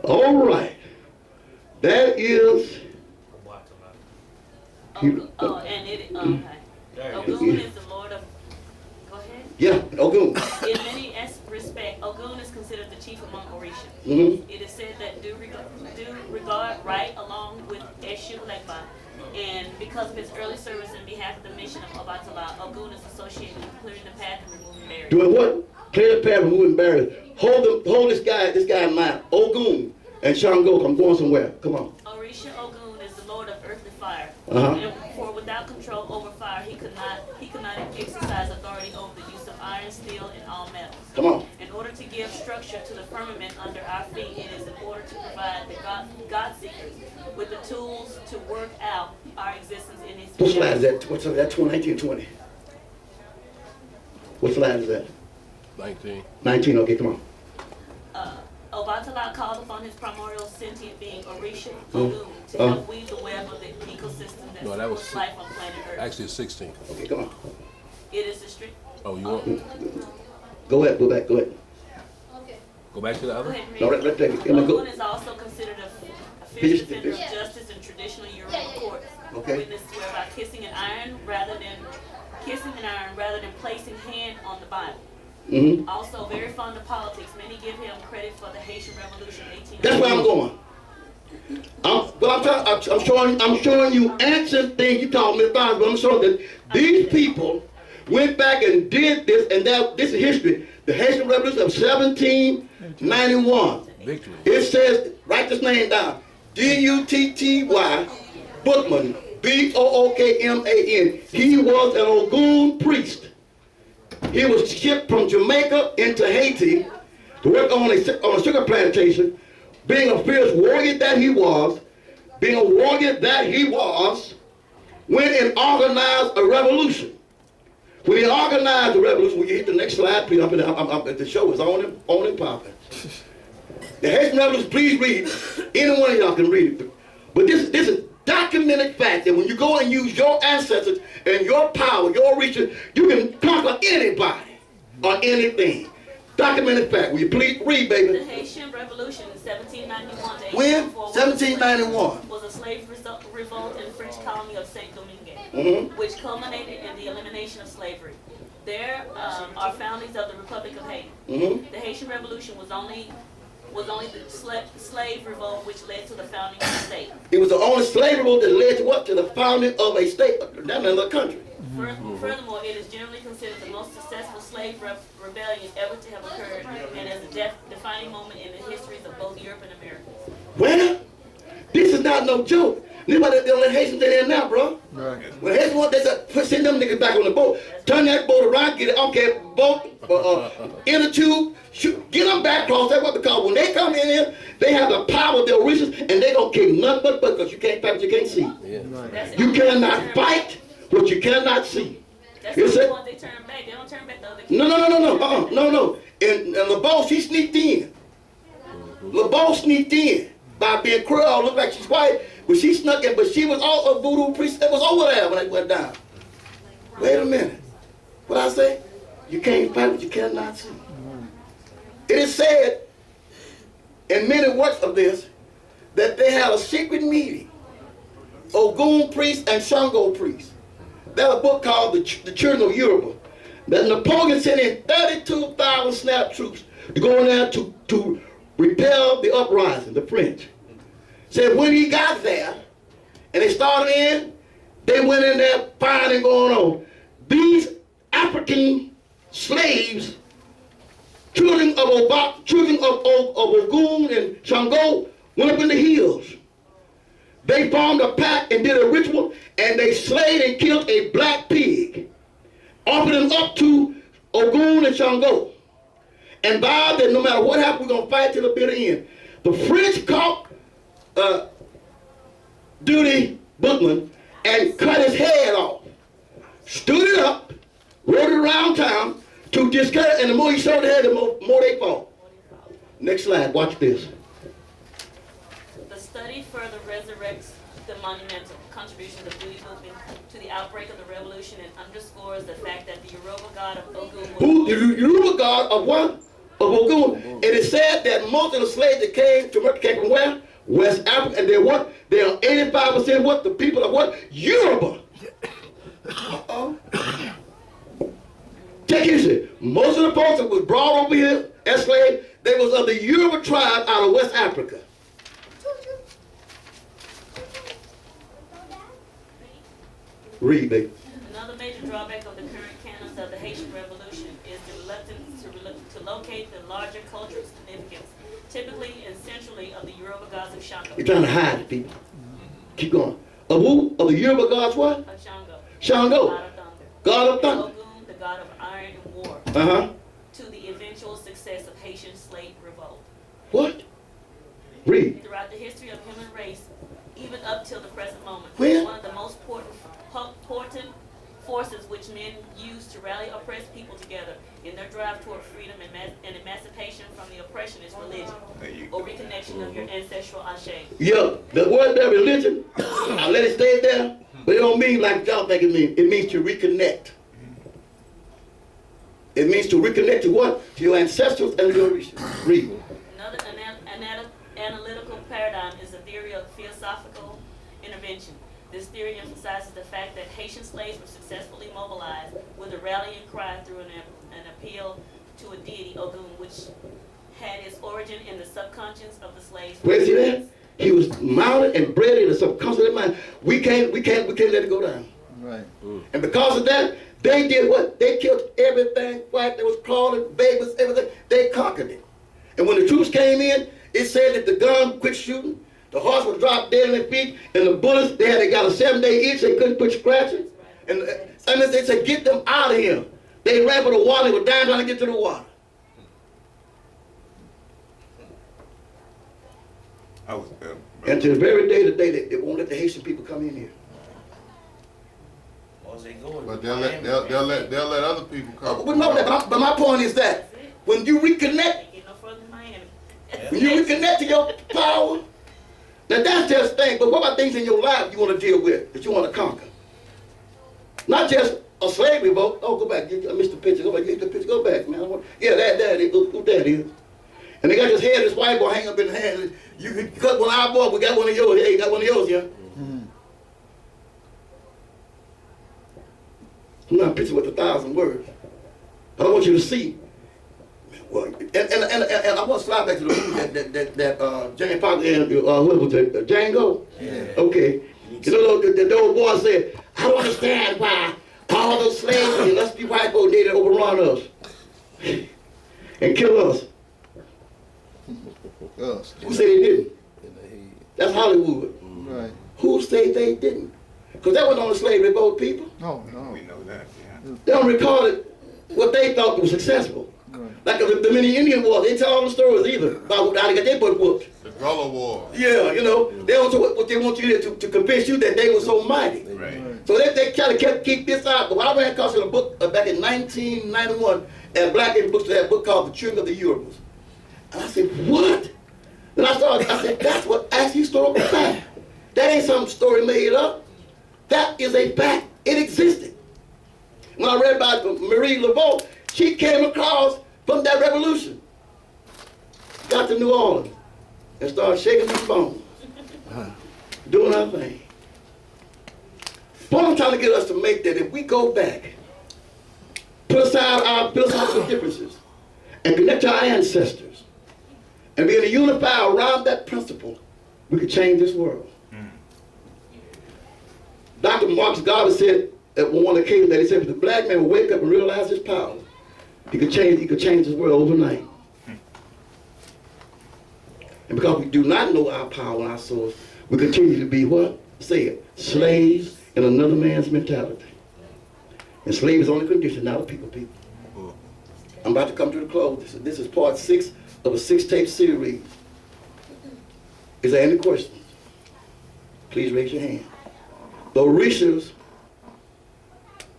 All right. That is. Okay. Ogun is the Lord of. Go ahead. Yeah, Ogun. In many respects, Ogun is considered the chief among Orisha. It is said that do regard right along with Eshu Legba, and because of his early service in behalf of the mission of Obatala, Ogun is associated with clearing the path and removing barriers. Doing what? Clear the path, removing barriers. Hold this guy in mind. Ogun and Shango, I'm going somewhere. Come on. Orisha Ogun is the Lord of earthly fire. And for without control over fire, he could not exercise authority over the use of iron, steel, and all metals. Come on. In order to give structure to the firmament under our feet, it is in order to provide the God seekers with the tools to work out our existence in His. What slide is that? What's that? 1920. What slide is that? 19. 19. Okay, come on. Obatala called upon his primordial sentient being, Orisha Ogun, to help weave the web of the ecosystem that supports life on planet Earth. Actually, it's 16. Okay, come on. It is the strict. Oh, you want? Go ahead. Go back. Go ahead. Okay. Go back to the other? No, let's take it. Ogun is also considered a fierce defender of justice in traditional Yoruba courts. Okay. Witness swear by kissing an iron rather than placing hand on the Bible. Also, very fond of politics. Many give him credit for the Haitian Revolution 1800. That's where I'm going. I'm showing you ancient things. You call me but I'm showing that these people went back and did this, and this is history. The Haitian Revolution of 1791. Victory. It says, write this name down. D-U-T-T-Y, Bookman, B-O-O-K-M-A-N. He was an Ogun priest. He was shipped from Jamaica into Haiti to work on a sugar plantation. Being a fierce warrior that he was, went and organized a revolution. When he organized the revolution, will you hit the next slide, please? The show is on and popping. The Haitian Revolution, please read. Any one of y'all can read it. But this is documented fact that when you go and use your ancestors and your power, your reaches, you can conquer anybody or anything. Documented fact. Will you please read, baby? The Haitian Revolution in 1791 to When? 1804 1791. was a slave revolt in the French colony of Saint Domingue, Mm-hmm. which culminated in the elimination of slavery. There are foundings of the Republic of Haiti. Mm-hmm. The Haitian Revolution was only the slave revolt which led to the founding of the state. It was the only slave revolt that led to what? To the founding of a state, not another country. Furthermore, it is generally considered the most successful slave rebellion ever to have occurred, and as a defining moment in the histories of both Europe and America. Well, this is not no joke. Nobody don't let Haitians in there now, bro. Right. When Haitians want, they said, send them niggas back on the boat. Turn that boat around, get it, okay, boat, inner tube, shoot, get them back across that way, because when they come in here, they have the power of their riches, and they don't kick nothing but because you can't fight what you can't see. Right. You cannot fight what you cannot see. That's You see? the one they turn back. They don't turn back the other. No. And LeBeau, she sneaked in. LeBeau sneaked in by being Creole, looked like she's white, but she snuck in, but she was all a voodoo priest that was over there when it went down. Wait a minute. What I say? You can't fight what you cannot see. It is said in many works of this that they had a secret meeting, Ogun priest and Shango priest. There's a book called The Children of Yoruba, that Napoleon sent in 32,000 snap troops to go in there to repel the uprising, the French. Said when he got there, and they started in, they went in there fighting going on. These African slaves, children of Ogun and Shango, went up in the hills. They formed a pact and did a ritual, and they slayed and killed a black pig, offered them up to Ogun and Shango, and vowed that no matter what happened, we're going to fight to the bitter end. The French caught Duty Bookman and cut his head off, stood it up, rode it around town to discredit, and the more he showed the head, the more they fought. Next slide, watch this. The study further resurrects the monumental contributions of Duty Bookman to the outbreak of the revolution and underscores the fact that the Yoruba god of Ogun Who, the Yoruba god of what? Of Ogun. It is said that most of the slaves that came to America came from where? West Africa, and they're what? They are 85% what? The people of what? Yoruba. Take it easy. Most of the folks that was brought over here as slaves, they was of the Yoruba tribe out of West Africa. Read, baby. Another major drawback of the current canons of the Haitian Revolution is the reluctance to locate the larger cultural significance, typically and centrally of the Yoruba gods of Shango. You're trying to hide it, people. Keep going. Of who? Of the Yoruba gods what? Of Shango. Shango. God of thunder. God of thunder. Ogun, the god of iron and war. Uh-huh. To the eventual success of Haitian slave revolt. What? Read. Throughout the history of human race, even up till the present moment, Where? one of the most potent forces which men use to rally oppressed people together in their drive toward freedom and emancipation from the oppression is religion, or reconnection of your ancestral ashe. Yeah, the word there, religion, I let it stay there, but it don't mean like y'all think it means. It means to reconnect. It means to reconnect to what? To your ancestors and your read. Another analytical paradigm is the theory of philosophical intervention. This theory emphasizes the fact that Haitian slaves were successfully mobilized with a rallying cry through an appeal to a deity, Ogun, which had its origin in the subconscious of the slaves. Where see that? He was mounted and bred in the subconscious of mind. We can't let it go down. Right. And because of that, they did what? They killed everything white. There was crawling, babies, everything. They conquered it. And when the troops came in, it said that the gun quit shooting. The horse would drop dead on their feet, and the bullets, they got a 7-day itch, they couldn't quit scratching. And they said, get them out of here. They ran for the water, they were dying trying to get to the water. And to the very day today, they won't let the Haitian people come in here. But they'll let other people come. But my point is that when you reconnect, when you reconnect to your power, Now that's just things, but what about things in your life you want to deal with, that you want to conquer? Not just a slave revolt. Oh, go back. I missed the picture. Go back. Get the picture. Go back, man. Yeah, that is. Who that is? And they got this head, this white boy hang up in the hand. You can cut one eyeball. We got one of yours. Hey, you got one of yours, yeah? I'm not a picture with 1,000 words. But I want you to see. Well, and I want to slide back to the movie that James Fox and who was it? Django? Yeah. Okay. You know, the old boy said, I don't understand why all those slaves and us be white folks need to overrun us and kill us. Who said they didn't? That's Hollywood. Right. Who said they didn't? Because that wasn't on the slave revolt, people. No, no. We know that, yeah. They don't recall it, what they thought was successful. Right. Like the many Indian wars, they tell all the stories either about how they got their butt whooped. The Gullah War. Yeah, you know, they also what they want you to convince you that they were so mighty. Right. So they kind of keep this out. But when I ran across in a book back in 1991, at Black Ink Books, they had a book called The Children of the Europeans. And I said, what? Then I said, that's what actually historical fact. That ain't some story made up. That is a fact. It existed. When I read about Marie Laveau, she came across from that revolution. Got to New Orleans and started shaking these bones, doing our thing. What I'm trying to get us to make that if we go back, put aside our philosophical differences, and connect to our ancestors, and be able to unify around that principle, we could change this world. Dr. Marcus Garvey said at one occasion that he said if the black man would wake up and realize his power, he could change his world overnight. And because we do not know our power and our source, we continue to be what? Say it. Slaves in another man's mentality. And slave is only condition, not a people. I'm about to come to the close. This is part 6 of a 6-tape series. Is there any questions? Please raise your hand. The Orishas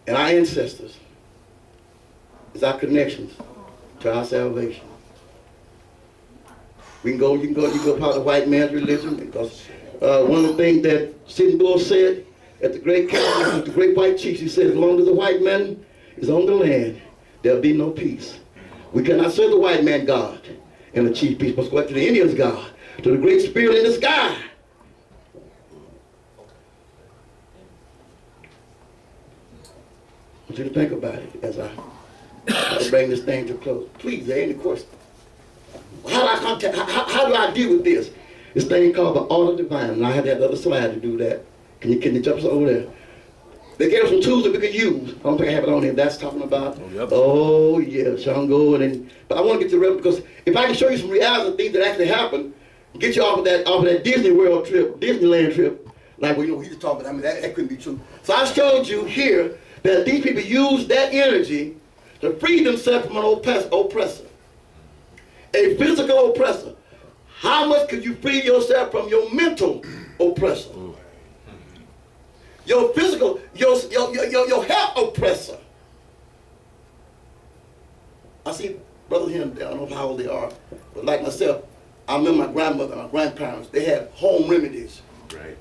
and our ancestors is our connections to our salvation. You can go part of the white man's religion because one of the things that Sitting Bull said at the great council, the great white chiefs, he said, as long as the white man is on the land, there'll be no peace. We cannot serve the white man God and achieve peace, but go to the Indians' God, to the great spirit in the sky. I want you to think about it as I bring this thing to a close. Please, there any questions? How do I deal with this? This thing called the order divine, and I had that other slide to do that. Can you jump us over there? They gave us some tools that we could use. I don't think I have it on here. That's talking about, oh yeah, Shango, but I want to get to the because if I can show you some reality of things that actually happened, get you off of that Disney World trip, Disneyland trip, like we just talking about, I mean, that couldn't be true. So I showed you here that these people use that energy to free themselves from an oppressor. A physical oppressor. How much could you free yourself from your mental oppressor? Your physical, your health oppressor. I see brothers here, I don't know how old they are, but like myself, I remember my grandmother, my grandparents, they had home remedies. Right.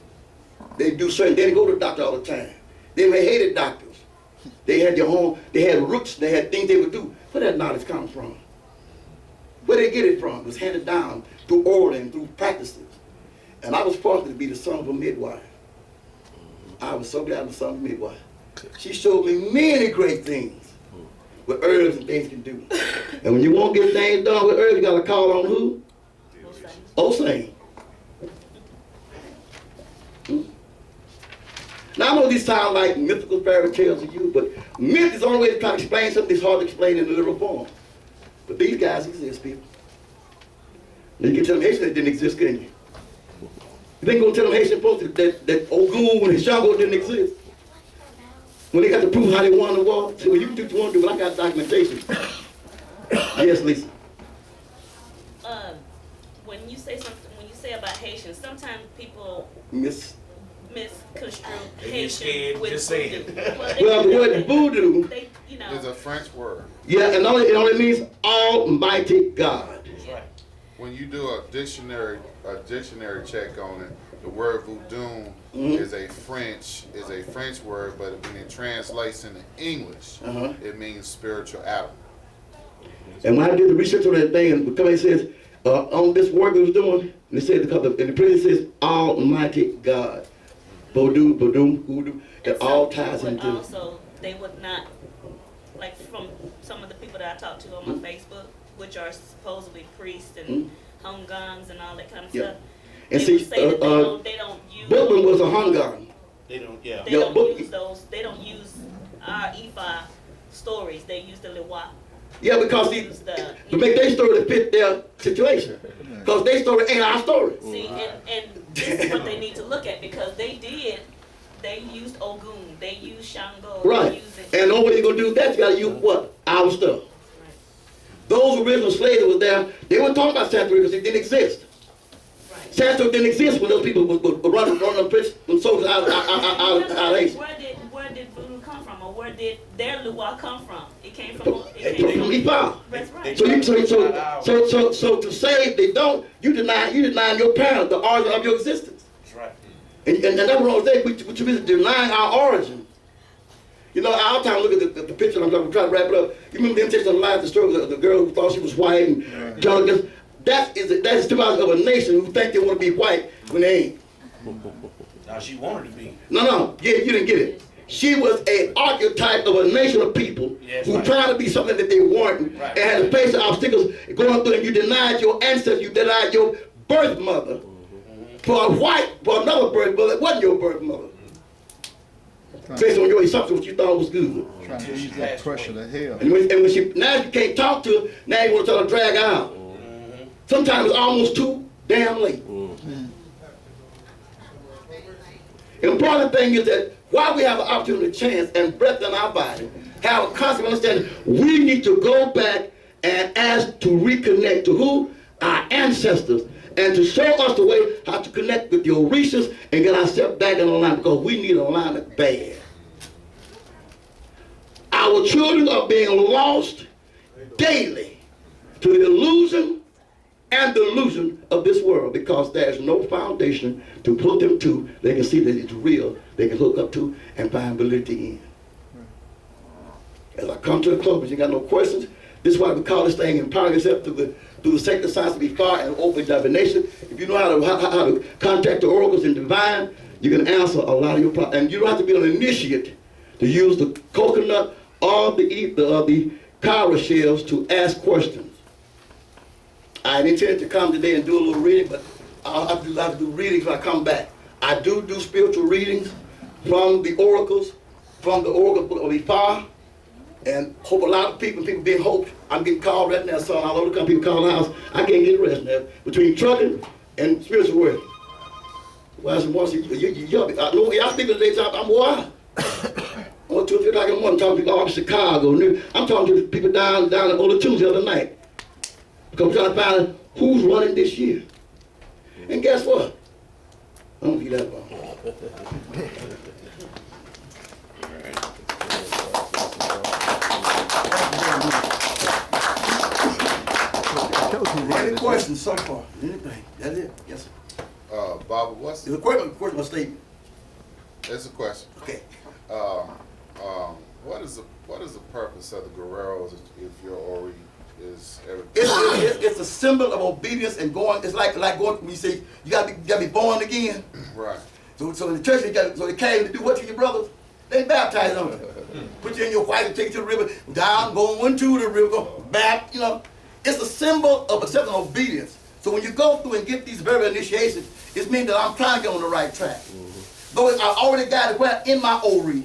They do certain, they didn't go to the doctor all the time. They hated doctors. They had their home, they had roots, they had things they would do. Where that knowledge comes from? Where they get it from? It was handed down through oral and through practices. And I was fortunate to be the son of a midwife. I was so glad I was the son of a midwife. She showed me many great things what herbs and things can do. And when you won't get things done with herbs, you got to call on who? Osane. Now I know these sound like mythical fairy tales to you, but myth is the only way to try to explain something that's hard to explain in a literal form. But these guys exist, people. You can tell them Haitians didn't exist, can you? You ain't gonna tell them Haitian folks that Ogun and Shango didn't exist. When they got to prove how they won the war, say, well, you can do what you want to do, but I got documentation. Yes, Lisa. When you say about Haitians, sometimes people misconstrue Haitian with voodoo. Well, the word voodoo is a French word. Yeah, and it only means Almighty God. That's right. when you do a dictionary check on it, the word voodoo is a French word, but when it translates into English, it means spiritual Adam. And when I did the research on that thing, and it says on this work we was doing, and it said and the president says Almighty God, voodoo, hoodoo, it all ties into. Also, they would not, like from some of the people that I talked to on my Facebook, which are supposedly priests and hung guns and all that kind of stuff. And they see, would say that they don't use. Bookman was a hung gun. They don't, yeah. They don't use those. They don't use our ifa stories. They use the Lewa. Yeah, because to make their story fit their situation. Because their story ain't our story. See, and this is what they need to look at, because they used Ogun, they used Shango. Right. And the only way you're going to do that, you got to use what? Our stuff. Right. Those original slaves that were there, they weren't talking about Santeria because it didn't exist. Right. Santeria didn't exist when those people were running the soldiers out of Haiti. Where did voodoo come from, or where did their Luwa come from? It came from From Ifa. That's right. So to say they don't, you deny your parents, the origin of your existence. That's right. And that's what I'm saying, we denying our origin. You know, our time, look at the picture, I'm trying to wrap it up. You remember the Imitation of Life, the story of the girl who thought she was white and John against. That is symbolic of a nation who think they want to be white when they ain't. Now she wanted to be. No, yeah, you didn't get it. She was an archetype of a nation of people who tried to be something that they weren't, and had to face the obstacles going through, and you denied your ancestors, you denied your birth mother for another birth mother that wasn't your birth mother. Based on your assumption, what you thought was good. Trying to use that pressure to hell. And when now you can't talk to her, now you want to tell her to drag her out. Sometimes it's almost too damn late. The important thing is that while we have an opportunity, chance, and breath in our body, have a constant understanding, we need to go back and ask to reconnect to who? Our ancestors. And to show us the way how to connect with the Orishas and get ourselves back in alignment, because we need alignment bad. Our children are being lost daily to the illusion and delusion of this world, because there's no foundation to put them to. They can see that it's real, they can hook up to and find validity in. As I come to the close, but you got no questions, this is why we call this thing empowering yourself through the sacred science to be far and open divination. If you know how to contact the oracles and divine, you can answer a lot of your problems. And you don't have to be an initiate to use the coconut or the Kara shells to ask questions. I intend to come today and do a little reading, but I'll have to do readings when I come back. I do spiritual readings from the oracles, from the oracle book of Ifa, and hope a lot of people being hoped. I'm getting called right now, son, all over the country, people calling the house. I can't get rest now. Between trucking and spiritual work. Well, I said, once y'all speak to the daytime, I'm wild. I went 2 or 3 o'clock in the morning talking to people all in Chicago. I'm talking to people down in Ola Tunes the other night. Because I'm trying to find out who's running this year. And guess what? I don't be that long. Any questions so far? Anything? That's it? Yes, sir. Baba, what's It's a question or statement? It's a question. Okay. What is the purpose of the guerreros if your Ori is everything? It's a symbol of obedience and going. It's like going when you say you gotta be born again. Right. So in the church they came to do what to your brothers? They baptized them. Put you in your white and take you to the river, down, going to the river, go back. You know, it's a symbol of accepting obedience. So when you go through and get these very initiations, it means that I'm trying to get on the right track. Though I already got it well in my Ori,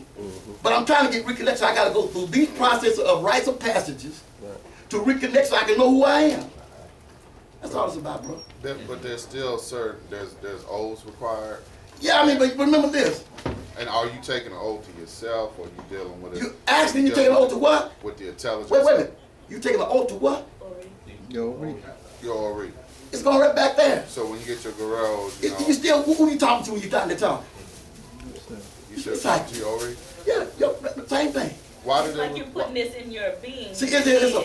but I'm trying to get reconnected. So I got to go through these processes of rites of passages to reconnect so I can know who I am. That's all it's about, bro. But there's still there's oaths required. Yeah, I mean, but remember this. And are you taking an oath to yourself, or you dealing with it? You asking you taking an oath to what? With the intelligence. Wait a minute. You taking an oath to what? Your Ori. Your Ori. It's going right back there. So when you get your guerreros, You still, who you talking to when you trying to talk? you should talk to your Ori. Yeah, same thing. Why do It's like you're putting this in your being. See, it's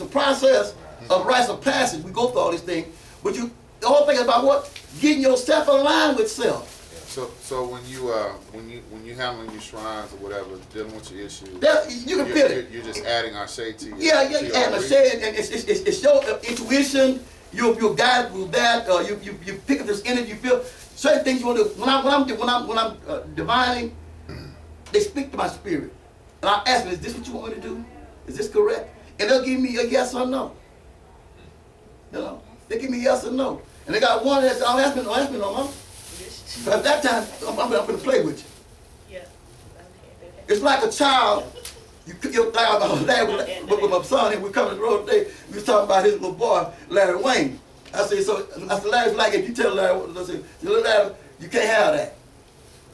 a process of rites of passage. We go through all these things, but the whole thing is about what? Getting yourself aligned with self. So when you handling your shrines or whatever, dealing with your issues, You can feel it. You're just adding our shade to you. Yeah, you add a shade, and it's your intuition. You're guided with that. You pick up this energy. You feel certain things you want to do. When I'm divining, they speak to my spirit, and I ask them, "Is this what you want me to do? Is this correct?" And they'll give me a yes or no. You know, they give me yes or no, and they got one that says, "Don't ask me no more." But at that time, I'm going to play with you. Yeah. It's like a child. You're like I was laughing with my son, and we come to the road today. We was talking about his little boy, Larry Wayne. I said, Larry's like, if you tell Larry what to say, little Larry, you can't have that.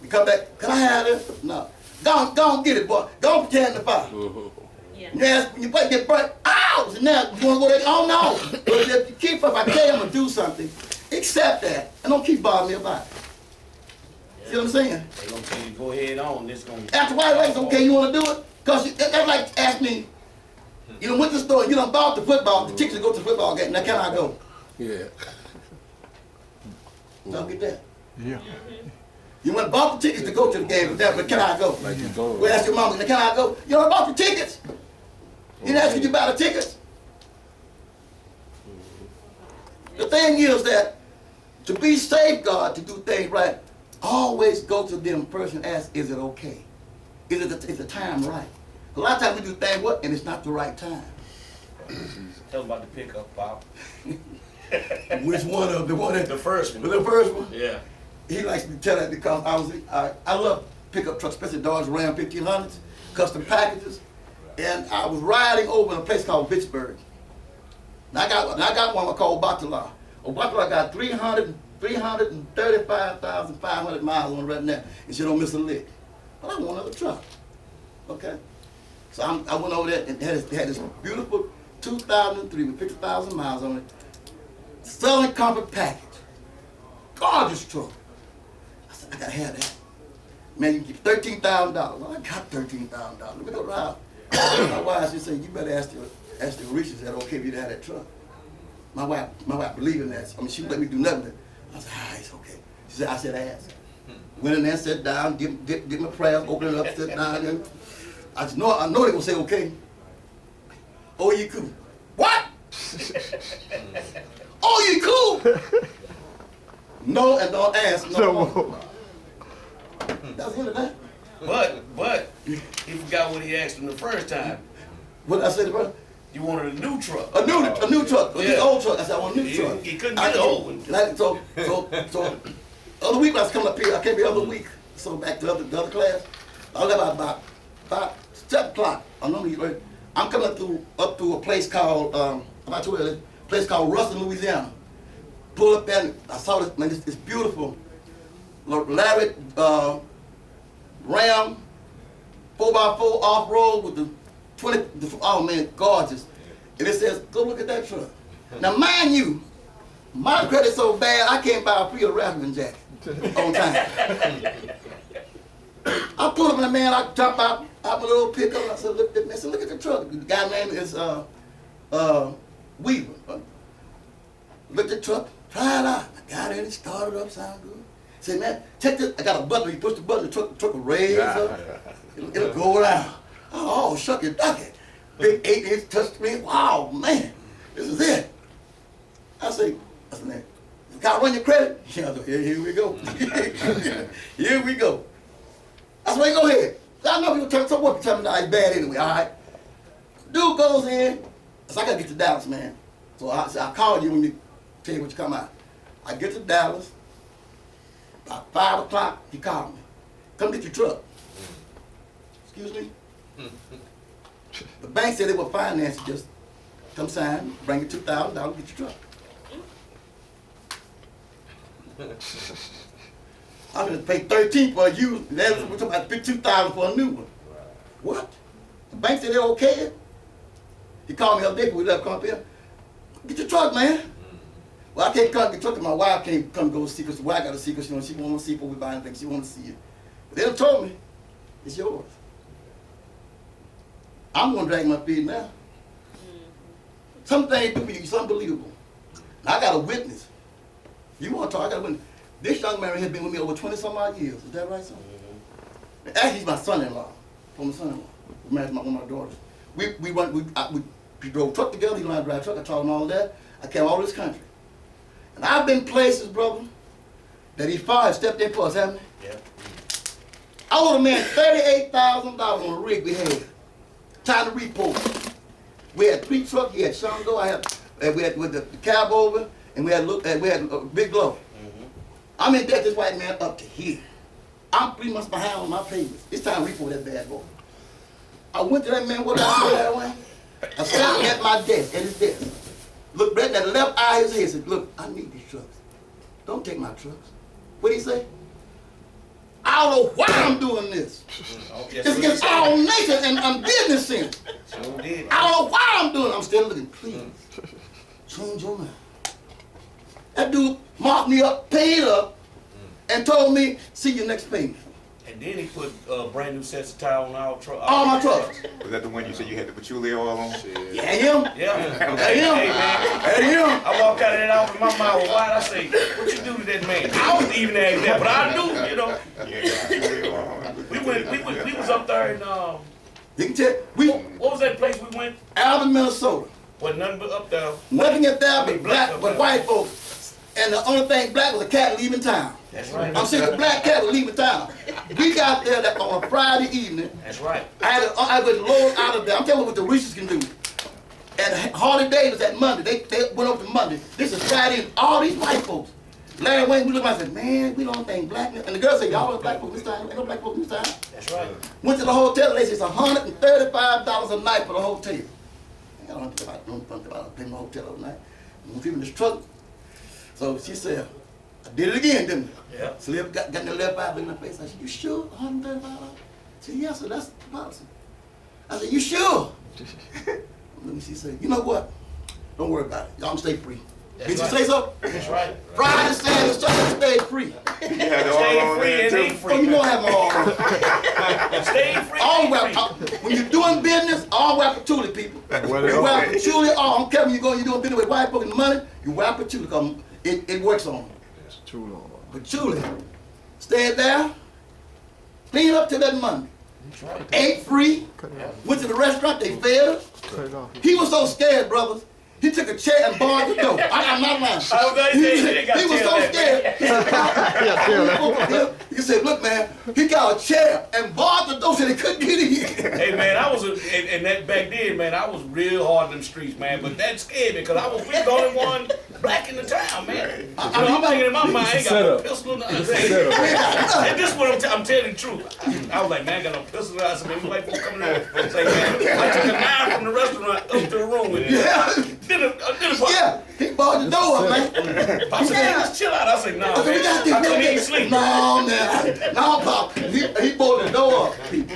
You come back, can I have this? No. Go on, get it, boy. Go on, pretend to fire. Yeah. Yes, when you get burnt, ow! And now you want to go there? Oh no! But if you keep up, I tell you I'm gonna do something. Accept that, and don't keep bothering me about it. See what I'm saying? They gonna tell you go ahead on. This gonna. After white rights, okay, you want to do it? Because that's like ask me, you done went to the store, you done bought the football, the tickets to go to the football game. Now, can I go? Yeah. Don't get that. Yeah. You went and bought the tickets to go to the game, but can I go? Like you going. Well, ask your mama, now, can I go? You done bought the tickets. You didn't ask you to buy the tickets. The thing is that to be safeguard, to do things right, always go to them first and ask, is it okay? Is the time right? A lot of times we do things what, and it's not the right time. Tell them about the pickup, Pop. Which one of the one? The first one. The first one. Yeah. He likes me to tell that because I love pickup trucks, especially Dodge Ram 1500s, custom packages, and I was riding over in a place called Vicksburg. Now I got one called Obatala. Obatala got 335,500 miles on it right now, and she don't miss a lick. But I want another truck. Okay? So I went over there and had this beautiful 2003 with 50,000 miles on it. Southern Comfort package. Gorgeous truck. I said, I gotta have that. Man, you get $13,000. Well, I got $13,000. Let me go around. My wife, she said, you better ask the Orisha, is that okay if you have that truck? My wife believed in that. I mean, she wouldn't let me do nothing. I said, it's okay. She said, I said, ask. Went in there, sat down, did my prayers, opened it up, sat down, and I said, no, I know they're gonna say okay. Oh, you cool. What? Oh, you cool? No, and don't ask no more. That's the end of that. But he forgot what he asked him the first time. What did I say to brother? You wanted a new truck. A new truck. Yeah. This old truck. I said, I want a new truck. He couldn't get the old one. So other week when I was coming up here, I came here the other week. So back to the other class. I was about 7 o'clock. I'm coming up through a place called Ruston, Louisiana. Pull up there and I saw this, man, this beautiful Larry Ram 4x4 off-road with the 20, oh man, gorgeous. And it says, go look at that truck. Now mind you, my credit's so bad, I can't buy a free raffling jacket on time. I pulled up in the man, I jumped out my little pickup, and I said, look at the truck. The guy's name is Weaver. Looked at the truck, tried it out. I got in, it started up, sound good. Said, man, check this. I got a button. You push the button, the truck will raise up. It'll go around. Oh, shuck it, duck it. Big 8-inch touchscreen. Wow, man, this is it. I said, man, got to run your credit? Yeah, here we go. Here we go. I said, go ahead. I know people tell me it's bad anyway, all right? Dude goes in. I said, I got to get to Dallas, man. So I said, I'll call you when you tell you what you come out. I get to Dallas. About 5 o'clock, he called me. Come get your truck. Excuse me? The bank said they would finance it, just come sign, bring it $2,000, get your truck. I'm gonna pay $13 for a used, and then we're talking about $2,000 for a new one. What? The bank said they're okay. He called me the other day when we left come up here. Get your truck, man. Well, I can't come get your truck, my wife can't come go see, because the wife got to see, because she want to see before we buy anything, she want to see it. But they done told me, it's yours. I'm gonna drag my feet now. Some things do for you, it's unbelievable. Now, I got a witness. You want to talk, I got a witness. This young man has been with me over 20 some odd years. Is that right, son? Actually, he's my son-in-law. Former son-in-law. Married to one of my daughters. We drove truck together. He learned how to drive truck. I taught him all that. I came all this country. And I've been places, brother, that his father stepped in for us, haven't he? Yeah. I owed a man $38,000 on a rig we had. Time to report. We had 3 trucks. He had Shango. We had with the cab over, and we had a big glove. I'm in debt this white man up to here. I'm 3 months behind on my payments. It's time to report that bad boy. I went to that man, what I said that way? I sat at my desk, at his desk. Looked right at the left eye of his head, said, look, I need these trucks. Don't take my trucks. What'd he say? I don't know why I'm doing this. It's against all nature and business sense. I don't know why I'm doing it. I'm still looking, please. Change your mind. That dude marked me up, paid up, and told me, see you next payment. And then he put brand new sets of tire on our truck. All my trucks. Was that the one you said you had the patchouli oil on? Yeah, him. Yeah. That him. Hey, man. That him. I walked out of that office, my mouth was wide. I say, what you do to that man? I was even asked that, but I knew, you know. We was up there in, You can tell, what was that place we went? Alvin, Minnesota. Wasn't nothing but up there. Nothing up there I mean, but black, but white folks. And the only thing black was a cat leaving town. That's right. I'm saying the black cat was leaving town. We got there on a Friday evening. That's right. I was load out of there. I'm telling you what the Reese's can do. And Harley Davis at Monday. They went over to Monday. This is Friday. And all these white folks. Larry Wayne, we look at and said, man, we don't think black. And the girl said, y'all are black folks this time. Ain't no black folks this time. That's right. Went to the hotel. They said it's $135 a night for the hotel. I don't think about paying my hotel overnight. I'm in this truck. So she said, I did it again, didn't I? Yeah. Slip got in the left eye, looking in the face. I said, you sure? $135? I said, yes, sir, that's the policy. I said, you sure? Let me see, say, you know what? Don't worry about it. Y'all stay free. Did you say so? That's right. Friday, Saturday, Sunday, stay free. Stay free and ain't free. Oh, you know I have my all. Stay free. All when you're doing business, all wear patchouli, people. You wear patchouli, I'm telling you, you're doing business with white folks and money, you wear patchouli because it works on them. It's too long. Patchouli. Stayed there, clean up till that Monday. Ate free, went to the restaurant, they fed us. He was so scared, brothers. He took a chair and barred the door. I'm not lying. He was so scared. He said, look, man, he got a chair and barred the door so they couldn't get in. Hey, man, I was, and that back then, man, I was real hard in them streets, man. But that scared me because we was the only one black in the town, man. I'm thinking in my mind, I ain't got no pistol. And this is what I'm telling the truth. I was like, man, I got no pistol. I said, man, white folks coming in. Say, man, I took a knife from the restaurant up to the room with him. Yeah, he barred the door up, man. I said, man, just chill out. I said, no, we got this, I couldn't even sleep. No, man. No, Pop. He barred the door up, people.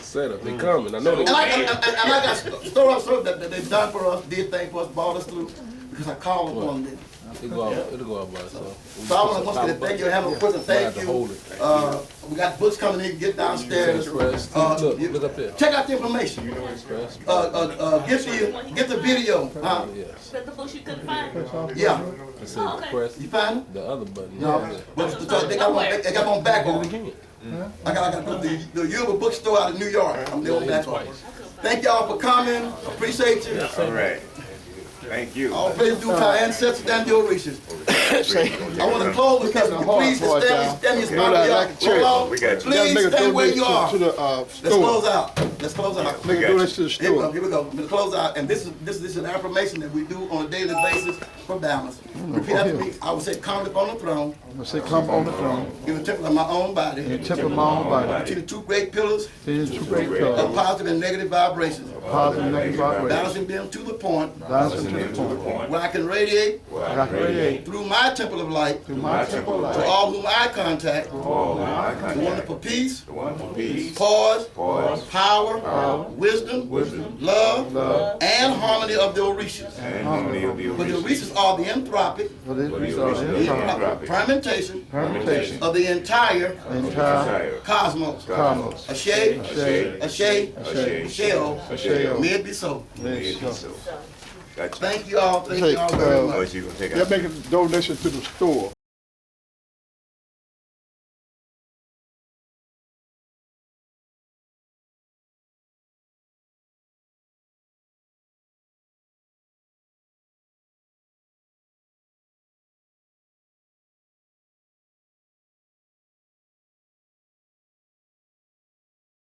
Set up, they coming. I know they And I got stories that they've done for us, did things for us, brought us through, because I called upon them. It'll go out by itself. So I want to thank you, have a person thank you. We got books coming in, get downstairs. Look up there. Check out the information. Get the video. Yes. But the books you couldn't find. Yeah. I said press You find it? the other button. No. But they got one back on. I got the Yuba bookstore out of New York. I'm there on back on. Thank y'all for coming. Appreciate you. All right. Thank you. All praise due to our ancestors and the Orishas. I want to close because please stand your spot. Please stay where you are. Let's close out. Let's close out. Nigga, do this to the store. Here we go. We're close out. And this is an affirmation that we do on a daily basis for balance. Repeat after me. I will say, come upon the throne. I'm going to say, come on the throne. In the temple of my own body. In the temple of my own body. See the two great pillars See the two great of pillars. positive and negative vibrations. Positive and negative vibrations. Balancing them to the point Balancing to the point. where I can radiate I can radiate through my temple of light through my temple of to light. all whom I contact. The one for peace, poise, power, wisdom, love, and harmony of the Orishas. For the Orishas are the anthropic For this result, fermentation permutation of the entire cosmos. cosmos. Ashe, Ashe, Asheo, Asheo. may it be so. May it be so. Gotcha. Thank you all. Thank Say, you all very How much. much you gonna take They're out? making donations to the store.